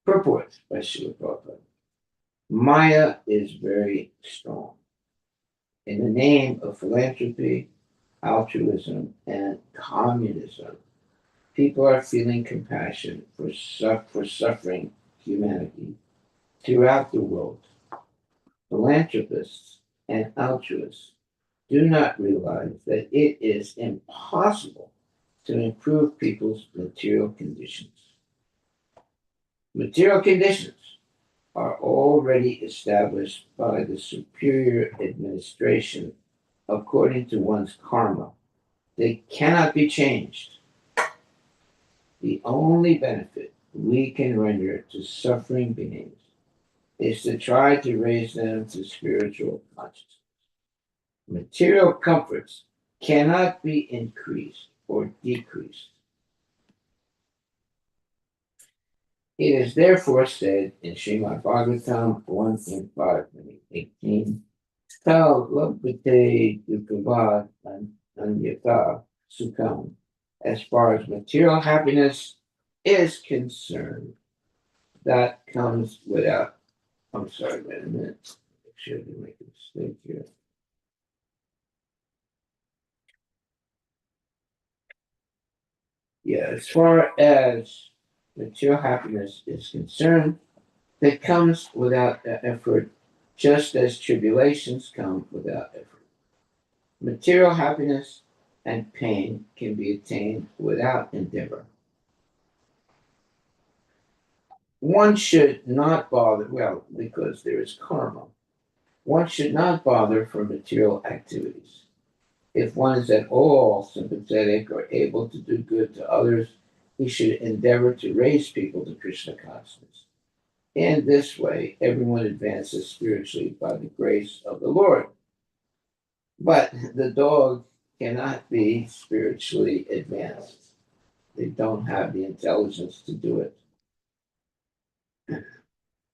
Purport by Srila Prabhupada. Maya is very strong. In the name of philanthropy, altruism, and communism, people are feeling compassion for suffering humanity throughout the world. Philanthropists and altruists do not realize that it is impossible to improve people's material conditions. Material conditions are already established by the superior administration according to one's karma. They cannot be changed. The only benefit we can render to suffering beings is to try to raise them to spiritual consciousness. Material comforts cannot be increased or decreased. It is therefore said in Srimad Bhagavatam 1.5:18, Tal labhate dukavad anyata sukham. As far as material happiness is concerned, that comes without. I'm sorry, wait a minute. Make sure I didn't make a mistake here. Yeah, as far as material happiness is concerned, that comes without effort, just as tribulations come without effort. Material happiness and pain can be attained without endeavor. One should not bother, well, because there is karma. One should not bother for material activities. If one is at all sympathetic or able to do good to others, he should endeavor to raise people to Krishna consciousness. In this way, everyone advances spiritually by the grace of the Lord. But the dog cannot be spiritually advanced. They don't have the intelligence to do it.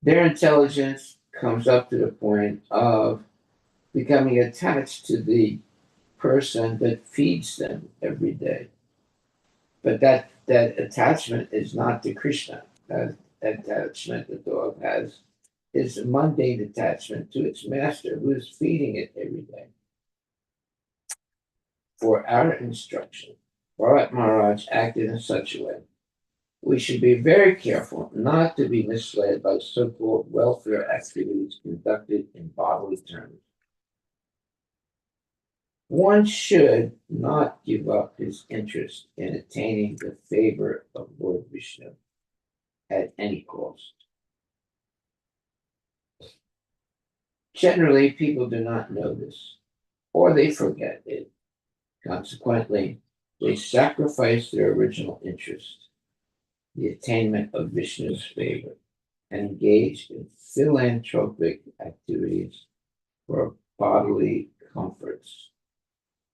Their intelligence comes up to the point of becoming attached to the person that feeds them every day. But that attachment is not to Krishna. That attachment the dog has is a mundane attachment to its master who is feeding it every day. For our instruction, Bharat Maharaj acted in such a way. We should be very careful not to be misled by so-called welfare activities conducted in bodily terms. One should not give up his interest in attaining the favor of Lord Vishnu at any cost. Generally, people do not know this, or they forget it. Consequently, they sacrifice their original interest, the attainment of Vishnu's favor, and engage in philanthropic activities for bodily comforts.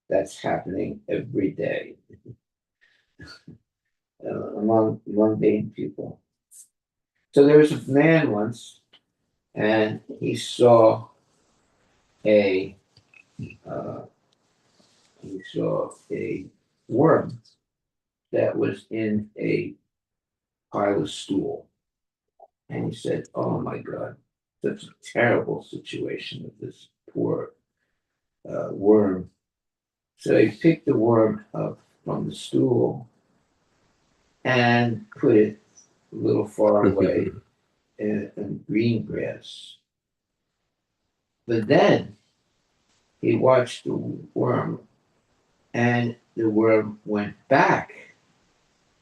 That's happening every day among mundane people. So there was a man once, and he saw a uh, worm that was in a pile of stool, and he said, "Oh my God, such a terrible situation with this poor worm." So he picked the worm up from the stool and put it a little far away in green grass. But then he watched the worm, and the worm went back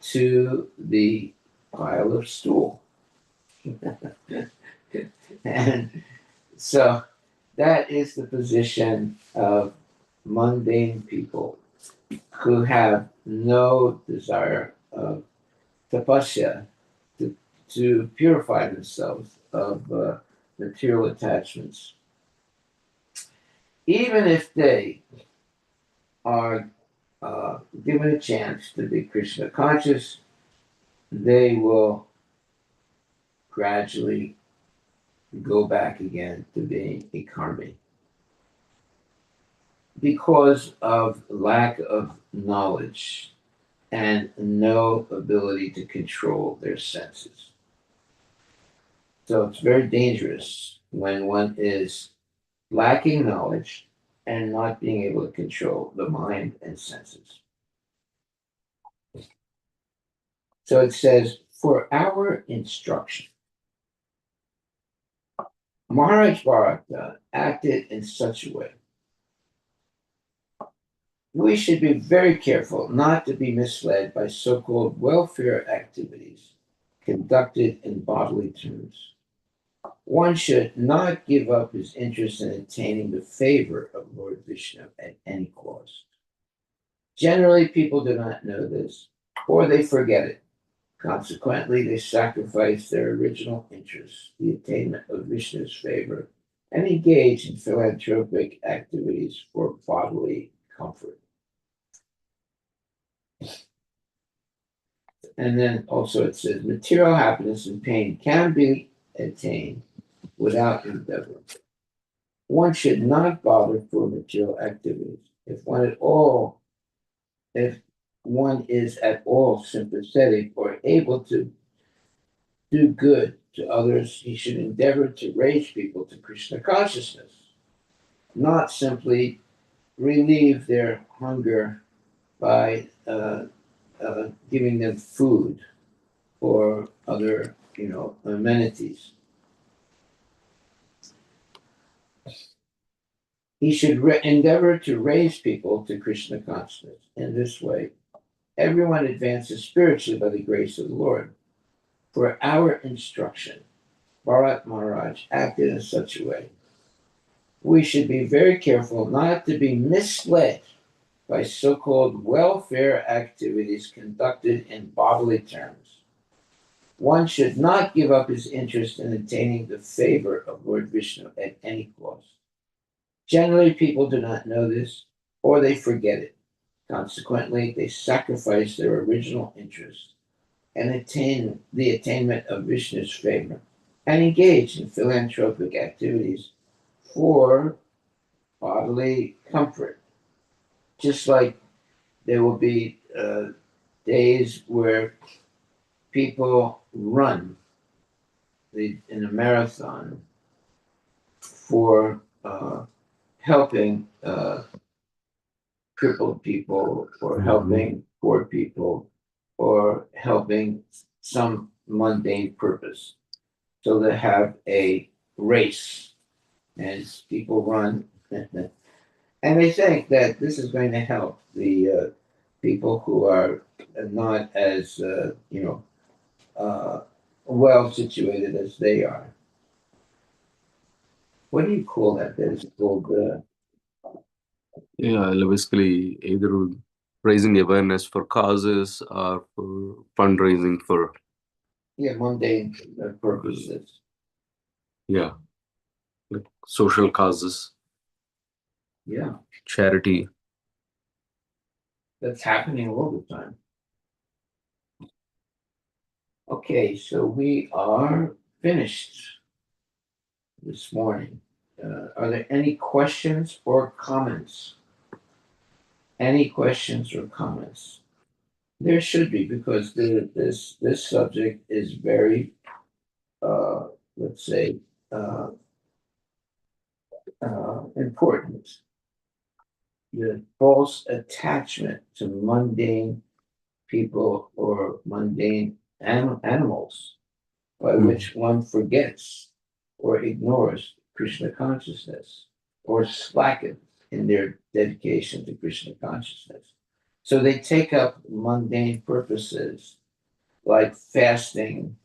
to the pile of stool. And so that is the position of mundane people who have no desire of tapasya to, to purify themselves of material attachments. Even if they are given a chance to be Krishna conscious, they will gradually go back again to being a karmi because of lack of knowledge and no ability to control their senses. So it's very dangerous when one is lacking knowledge and not being able to control the mind and senses. So it says, for our instruction, Maharaj Bharata acted in such a way. We should be very careful not to be misled by so called welfare activities conducted in bodily terms. One should not give up his interest in attaining the favor of Lord Vishnu at any cost. Generally, people do not know this, or they forget it. Consequently, they sacrifice their original interests, the attainment of Vishnu's favor, and engage in philanthropic activities for bodily comfort. And then also it says material happiness and pain can be attained without endeavor. One should not bother for material activities. If one is at all sympathetic or able to do good to others, he should endeavor to raise people to Krishna consciousness, not simply relieve their hunger by giving them food or other, amenities. He should endeavor to raise people to Krishna consciousness. In this way, everyone advances spiritually by the grace of the Lord. For our instruction, Bharat Maharaj acted in such a way. We should be very careful not to be misled by so called welfare activities conducted in bodily terms. One should not give up his interest in attaining the favor of Lord Vishnu at any cost. Generally, people do not know this or they forget it. Consequently, they sacrifice their original interest and attain the attainment of Vishnu's favor and engage in philanthropic activities for bodily comfort. Just like there will be days where people run in a marathon for helping crippled people or helping poor people or helping some mundane purpose. So they have a race and people run and they think that this is going to help the people who are not as, uh, well situated as they are. What do you call that? That is called, Yeah, basically either raising awareness for causes or for fundraising for mundane purposes. yeah, like social causes, Yeah, charity. that's happening all the time. Okay, so we are finished this morning. Are there any questions or comments? Any questions or comments? There should be because this subject is very, uh, let's say, uh, important. The false attachment to mundane people or mundane animals by Mm. which one forgets or ignores Krishna consciousness or slackens in their dedication to Krishna consciousness. So they take up mundane purposes like fasting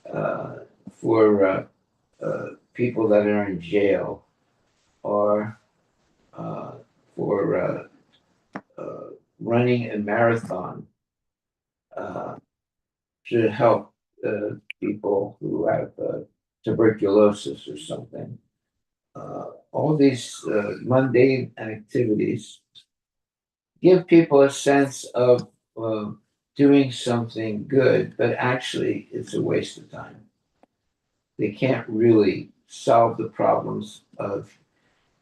uh, for people that are in jail or uh, for running a marathon uh, to help people who have tuberculosis or something. All these mundane activities give people a sense of uh, doing something good, but actually it's a waste of time. They can't really solve the problems of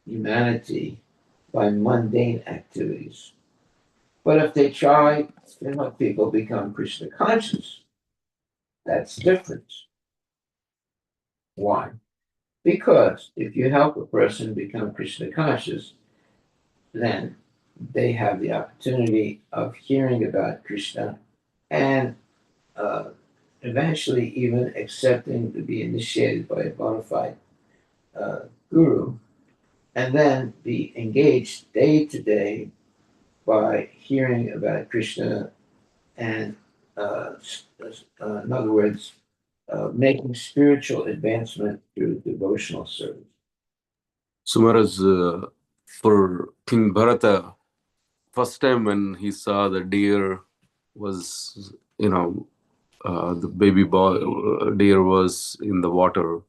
humanity by mundane activities. But if they try to help people become Krishna conscious, that's different. Why? Because if you help a person become Krishna conscious, then they have the opportunity of hearing about Krishna and uh, eventually even accepting to be initiated by a bona fide uh, guru, and then be engaged day to day by hearing about Krishna and, in other words, making spiritual advancement through devotional service. So, whereas for King Bharata, first time when he saw the deer was, you know, the baby boy deer was in the water,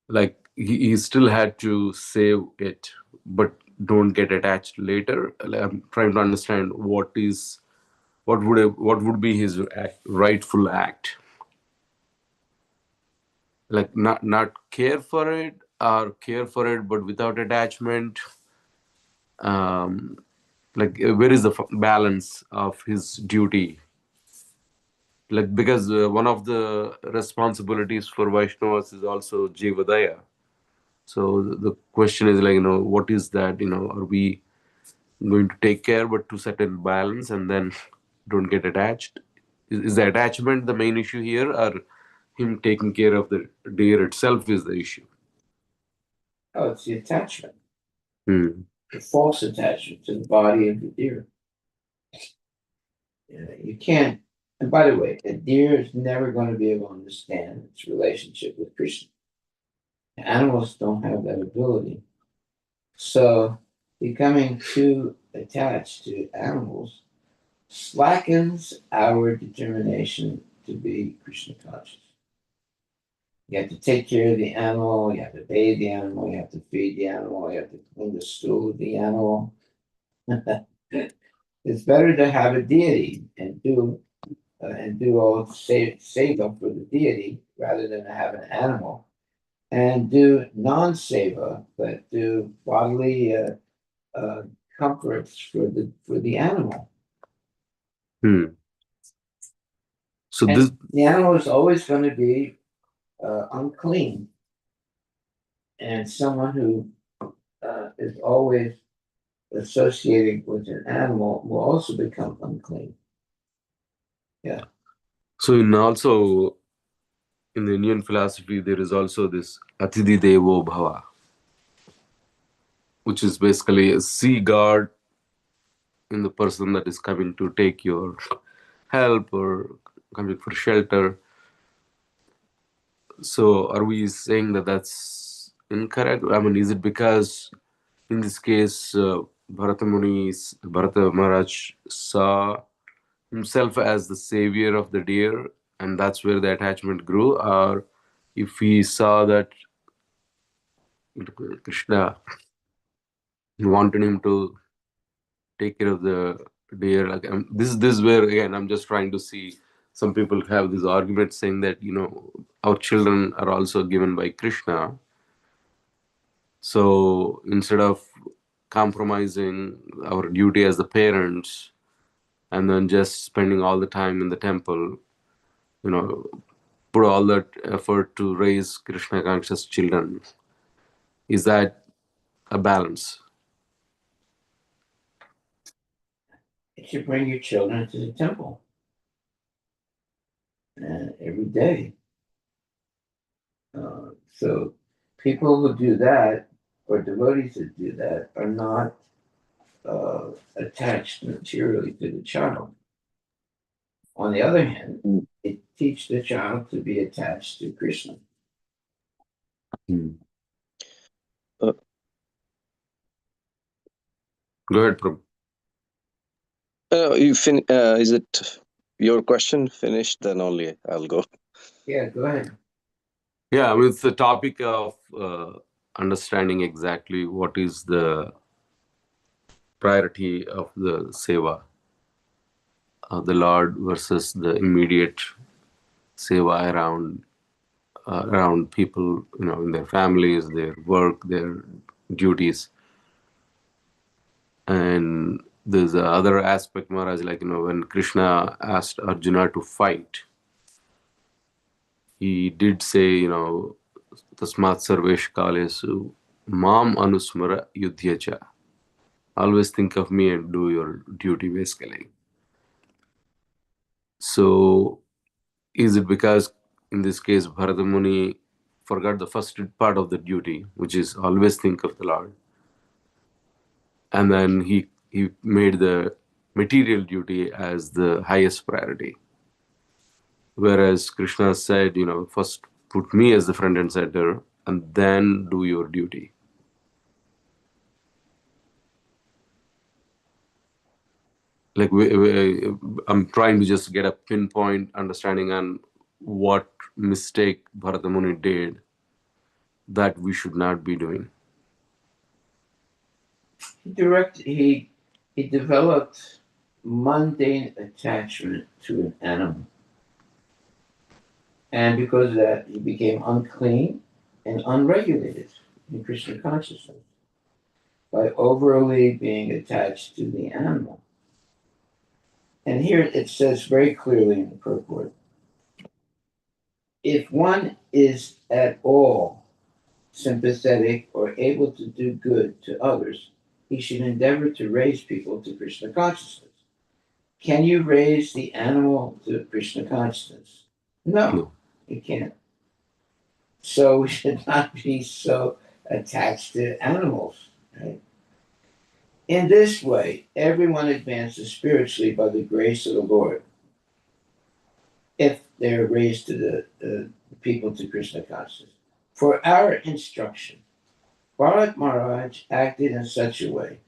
like he still had to save it, but don't get attached later. Like, I'm trying to understand what would be his rightful act, like not care for it or care for it but without attachment. um where is the balance of his duty, like because one of the responsibilities for Vaishnavas is also Jivadaya. So the question is, like, what is that, are we going to take care but to set in balance and then don't get attached? Is the attachment the main issue here, or him taking care of the deer itself is the issue? Oh, it's the attachment, Hmm. the false attachment to the body of the deer. You can't, and by the way, a deer is never going to be able to understand its relationship with Krishna. Animals don't have that ability. So becoming too attached to animals slackens our determination to be Krishna conscious. You have to take care of the animal, you have to bathe the animal, you have to feed the animal, you have to clean the stool of the animal. It's better to have a deity and do all save up for the deity rather than have an animal and do non-seva, but do bodily uh, comforts for the animal. Hmm. So And this, the animal is always going to be unclean, and someone who is always associated with an animal will also become unclean. Yeah. so in also in the Indian philosophy, there is also this Atidhi Devo Bhava, which is basically a sea god in the person that is coming to take your help or coming for shelter. So are we saying that that's incorrect? I mean, is it because in this case, Bharata Maharaj saw himself as the savior of the deer, and that's where the attachment grew? Or if he saw that Krishna wanted him to take care of the deer, like this is where again I'm just trying to see some people have this argument saying that, our children are also given by Krishna. So instead of compromising our duty as the parents and then just spending all the time in the temple, put all that effort to raise Krishna conscious children. Is that a balance? You should bring your children to the temple every day. So people who do that, or devotees who do that, are not attached materially to the child. On the other hand, it teaches the child to be attached to Krishna. Go ahead, Prabhu. Is it your question finished? Then only I'll go. Yeah, go ahead. Yeah, I mean, it's the topic of understanding exactly what is the priority of the seva of the Lord versus the immediate seva around people, in their families, their work, their duties. And there's the other aspect, Maharaj, like, when Krishna asked Arjuna to fight, he did say, Tasmat Sarvesh Kalesu Mam Anusmara Yudhyacha. Always think of me and do your duty, basically. So, is it because in this case Bharata Muni forgot the first part of the duty, which is always think of the Lord, and then he made the material duty as the highest priority, whereas Krishna said, first put me as the front and center and then do your duty. Like I'm trying to just get a pinpoint understanding on what mistake Bharata Muni did that we should not be doing. He developed mundane attachment to an animal. And because of that, he became unclean and unregulated in Krishna consciousness by overly being attached to the animal. And here it says very clearly in the purport, if one is at all sympathetic or able to do good to others, he should endeavor to raise people to Krishna consciousness. Can you raise the animal to Krishna consciousness? No, you can't. So we should not be so attached to animals. Right? In this way, everyone advances spiritually by the grace of the Lord if they're raised to the people to Krishna consciousness. For our instruction, Bharat Maharaj acted in such a way.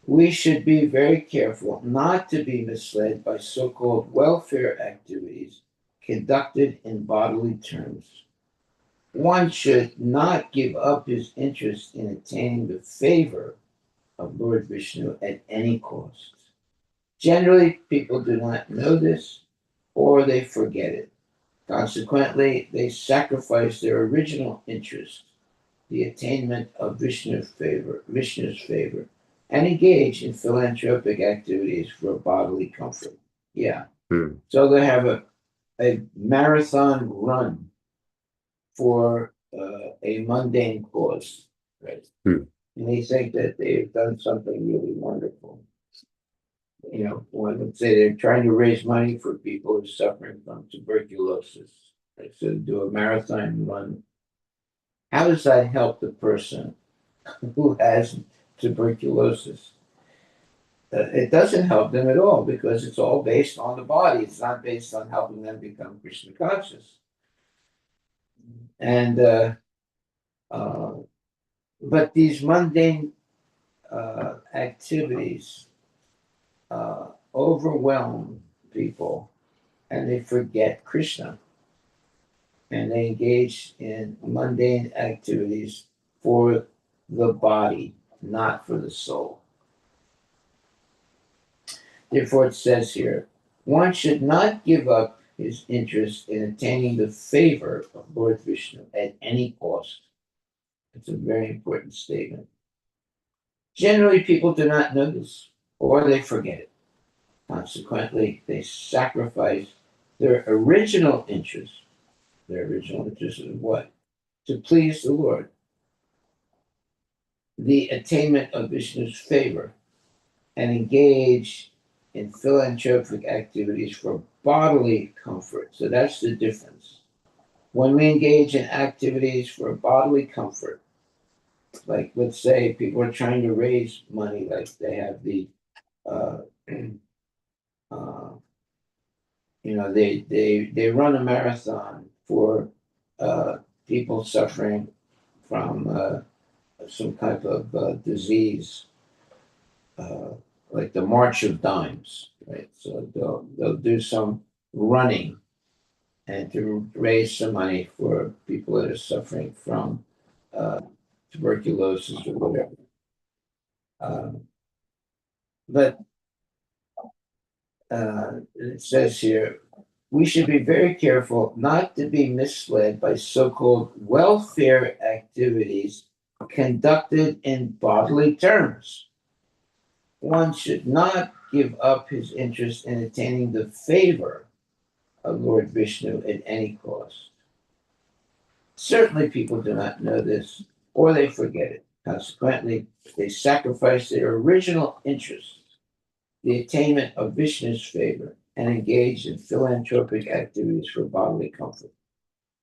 We should be very careful not to be misled by so-called welfare activities conducted in bodily terms. One should not give up his interest in attaining the favor of Lord Vishnu at any cost. Generally, people do not know this or they forget it. Consequently, they sacrifice their original interest, the attainment of Vishnu's favor, and engage in philanthropic activities for bodily comfort. Yeah. So they have a marathon run for a mundane cause, right? And they think that they've done something really wonderful. One would say they're trying to raise money for people who are suffering from tuberculosis. Right? So do a marathon run. How does that help the person who has tuberculosis? It doesn't help them at all because it's all based on the body. It's not based on helping them become Krishna conscious. And but these mundane activities overwhelm people, and they forget Krishna, and they engage in mundane activities for the body, not for the soul. Therefore, it says here, One should not give up his interest in attaining the favor of Lord Vishnu at any cost. It's a very important statement. Generally, people do not know this, or they forget it. Consequently, they sacrifice their original interest. Their original interest is what? To please the Lord. The attainment of Vishnu's favor and engage in philanthropic activities for bodily comfort. So that's the difference. When we engage in activities for bodily comfort, like let's say people are trying to raise money, like they have the uh, uh, they run a marathon for people suffering from some type of disease, uh, like the March of Dimes, right? So they'll do some running and to raise some money for people that are suffering from uh, tuberculosis or whatever. Um, but it says here, we should be very careful not to be misled by so called welfare activities conducted in bodily terms. One should not give up his interest in attaining the favor of Lord Vishnu at any cost. Certainly, people do not know this or they forget it. Consequently, they sacrifice their original interest, the attainment of Vishnu's favor, and engage in philanthropic activities for bodily comfort.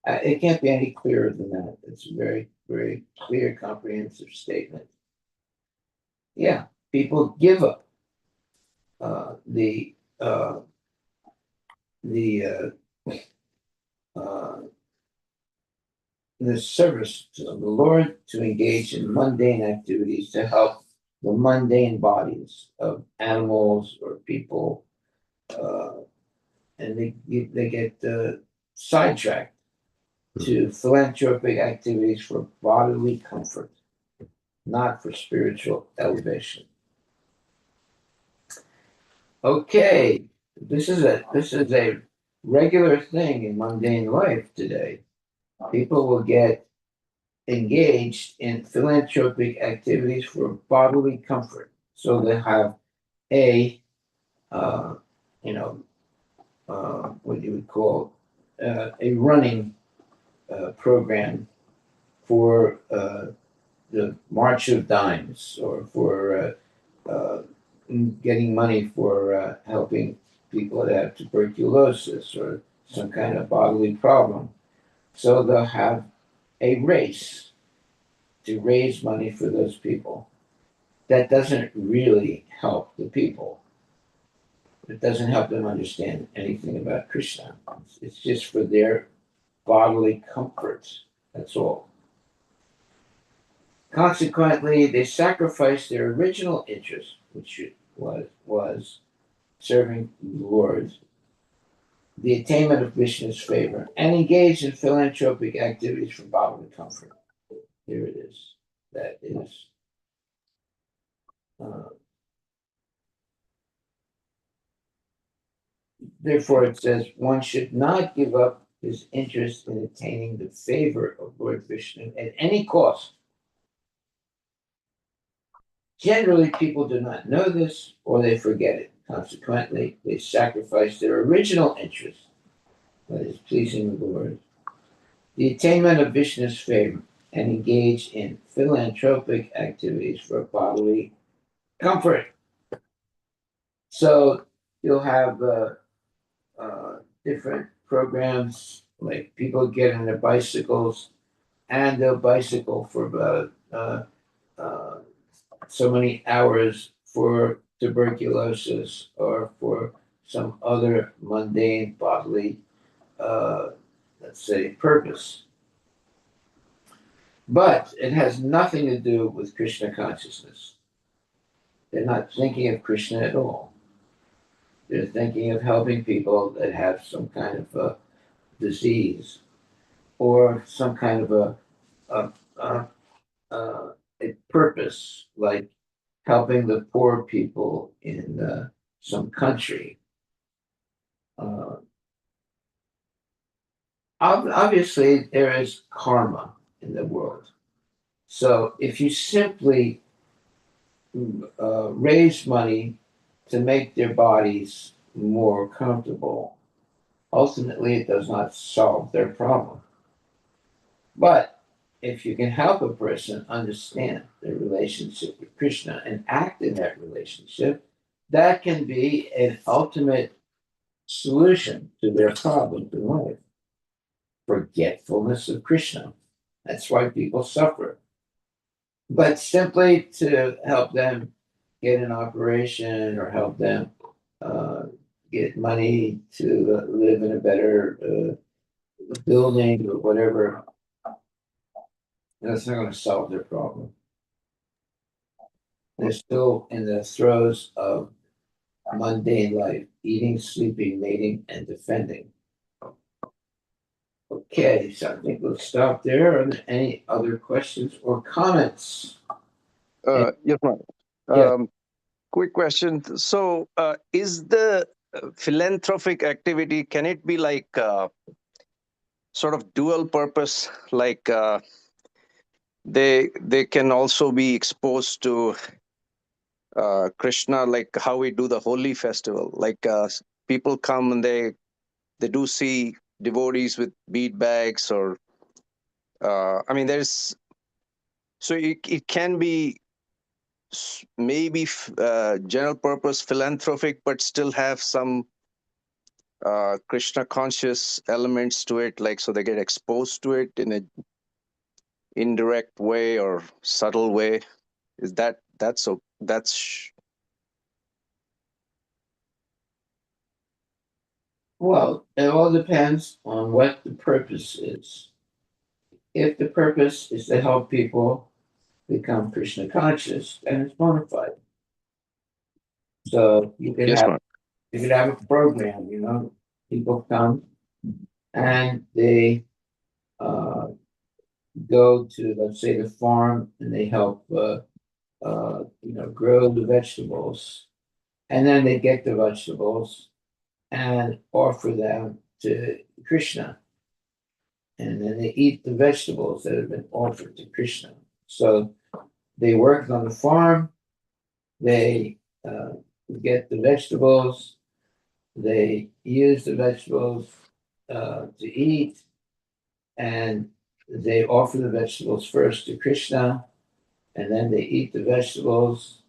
It can't be any clearer than that. It's a very, very clear, comprehensive statement. Yeah, people give up uh, the uh, the uh, the service of the Lord to engage in mundane activities to help the mundane bodies of animals or people, uh, and they get sidetracked to philanthropic activities for bodily comfort, not for spiritual elevation. Okay, this is a regular thing in mundane life today. People will get engaged in philanthropic activities for bodily comfort. So they have a, uh, you know, what you would call a running program for the March of Dimes or for getting money for helping people that have tuberculosis or some kind of bodily problem. So they'll have a race to raise money for those people. That doesn't really help the people. It doesn't help them understand anything about Krishna. It's just for their bodily comfort. That's all. Consequently, they sacrificed their original interest, which was serving the Lord, the attainment of Vishnu's favor, and engaged in philanthropic activities for bodily comfort. Here it is. That is. Uh, Therefore, it says one should not give up his interest in attaining the favor of Lord Vishnu at any cost. Generally, people do not know this or they forget it. Consequently, they sacrifice their original interest, that is, pleasing the Lord, the attainment of Vishnu's favor, and engage in philanthropic activities for bodily comfort. So you'll have different programs like people get on their bicycles and they'll bicycle for about uh, so many hours for tuberculosis or for some other mundane bodily, uh, let's say, purpose. But it has nothing to do with Krishna consciousness. They're not thinking of Krishna at all. They're thinking of helping people that have some kind of a disease or some kind of a, a, a purpose, like helping the poor people in some country. uh, obviously there is karma in the world. So if you simply raise money to make their bodies more comfortable, ultimately it does not solve their problem. But if you can help a person understand their relationship with Krishna and act in that relationship, that can be an ultimate solution to their problem in life. Forgetfulness of Krishna. That's why people suffer. But simply to help them get an operation or help them uh, get money to live in a better building or whatever, that's not going to solve their problem. They're still in the throes of mundane life, eating, sleeping, mating, and defending. Okay, so I think we'll stop there. Are there any other questions or comments? Yes, ma'am. Yeah. Quick question. So, is the philanthropic activity, can it be like sort of dual purpose? Like they can also be exposed to Krishna, like how we do the Holi festival. Like people come and they do see devotees with bead bags, or I mean, there's so it can be maybe general purpose philanthropic, but still have some Krishna conscious elements to it, like so they get exposed to it in an indirect way or subtle way. Is that's so that's Well, it all depends on what the purpose is. If the purpose is to help people become Krishna conscious, then it's bona fide. So yes, ma'am. you could have a program, people come and they uh, go to, let's say, the farm and they help, grow the vegetables, and then they get the vegetables and offer them to Krishna, and then they eat the vegetables that have been offered to Krishna. So they worked on the farm, they get the vegetables, they use the vegetables to eat, and they offer the vegetables first to Krishna, and then they eat the vegetables.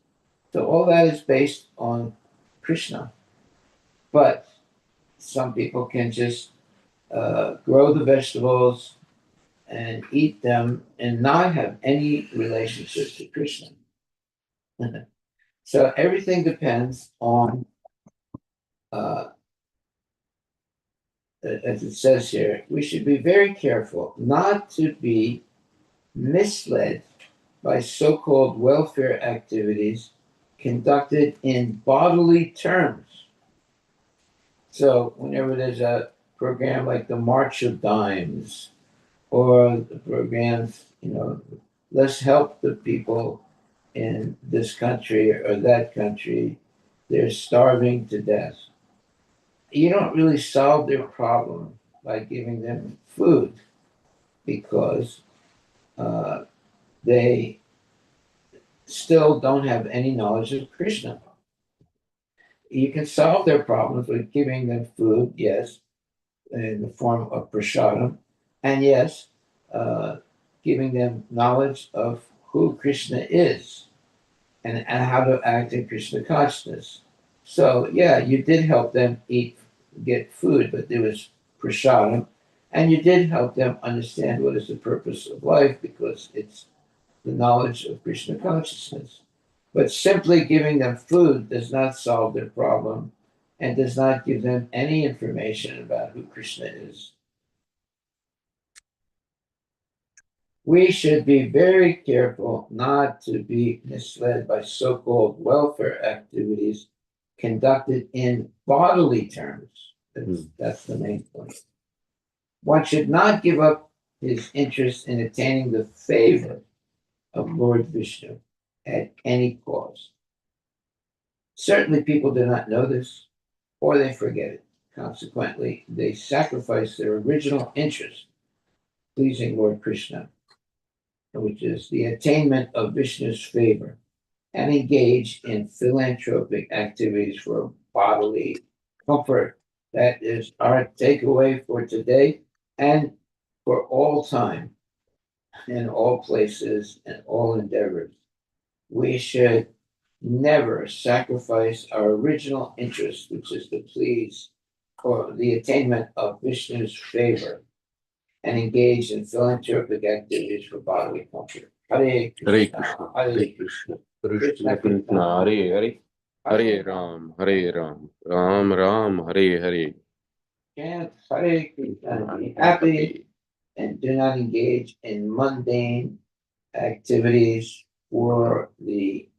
So all that is based on Krishna. But some people can just grow the vegetables and eat them and not have any relationship to Krishna. So everything depends on, uh, as it says here, we should be very careful not to be misled by so called welfare activities conducted in bodily terms. So, whenever there's a program like the March of Dimes or the programs, let's help the people in this country or that country, they're starving to death. You don't really solve their problem by giving them food because uh, they still don't have any knowledge of Krishna. You can solve their problems with giving them food, yes, in the form of prasadam, and yes, uh, giving them knowledge of who Krishna is and how to act in Krishna consciousness. So, yeah, you did help them get food, but there was prasadam, and you did help them understand what is the purpose of life because it's the knowledge of Krishna consciousness. But simply giving them food does not solve their problem and does not give them any information about who Krishna is. We should be very careful not to be misled by so called welfare activities conducted in bodily terms. That's the main point. One should not give up his interest in attaining the favor of Lord Vishnu at any cost. Certainly, people do not know this or they forget it. Consequently, they sacrifice their original interest, pleasing Lord Krishna, which is the attainment of Vishnu's favor, and engage in philanthropic activities for bodily comfort. That is our takeaway for today and for all time, in all places, and all endeavors. We should never sacrifice our original interest, which is to please for the attainment of Vishnu's favor, and engage in philanthropic activities for bodily comfort. Hare Hare Krishna, Krishna, Hare Hare Krishna, Krishna, Krishna Krishna, Hare Hare, Hare Ram, Ram Ram, Hare Hare. chant Hare Krishna, be happy, and do not engage in mundane activities for the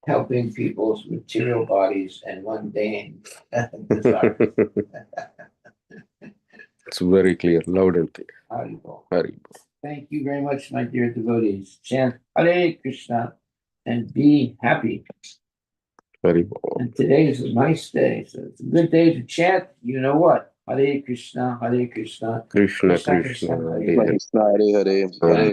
helping people's material bodies and mundane desires. It's very clear, loud and clear. Haribol. Haribol. Thank you very much, my dear devotees. Chant Hare Krishna and be happy. Haribol. And today is a nice day, so it's a good day to chant. You know what? Hare Krishna, Hare Krishna, Krishna Krishna Krishna, Krishna, Hare Hare Hare. Krishna, Hare Hare, Hare Ram.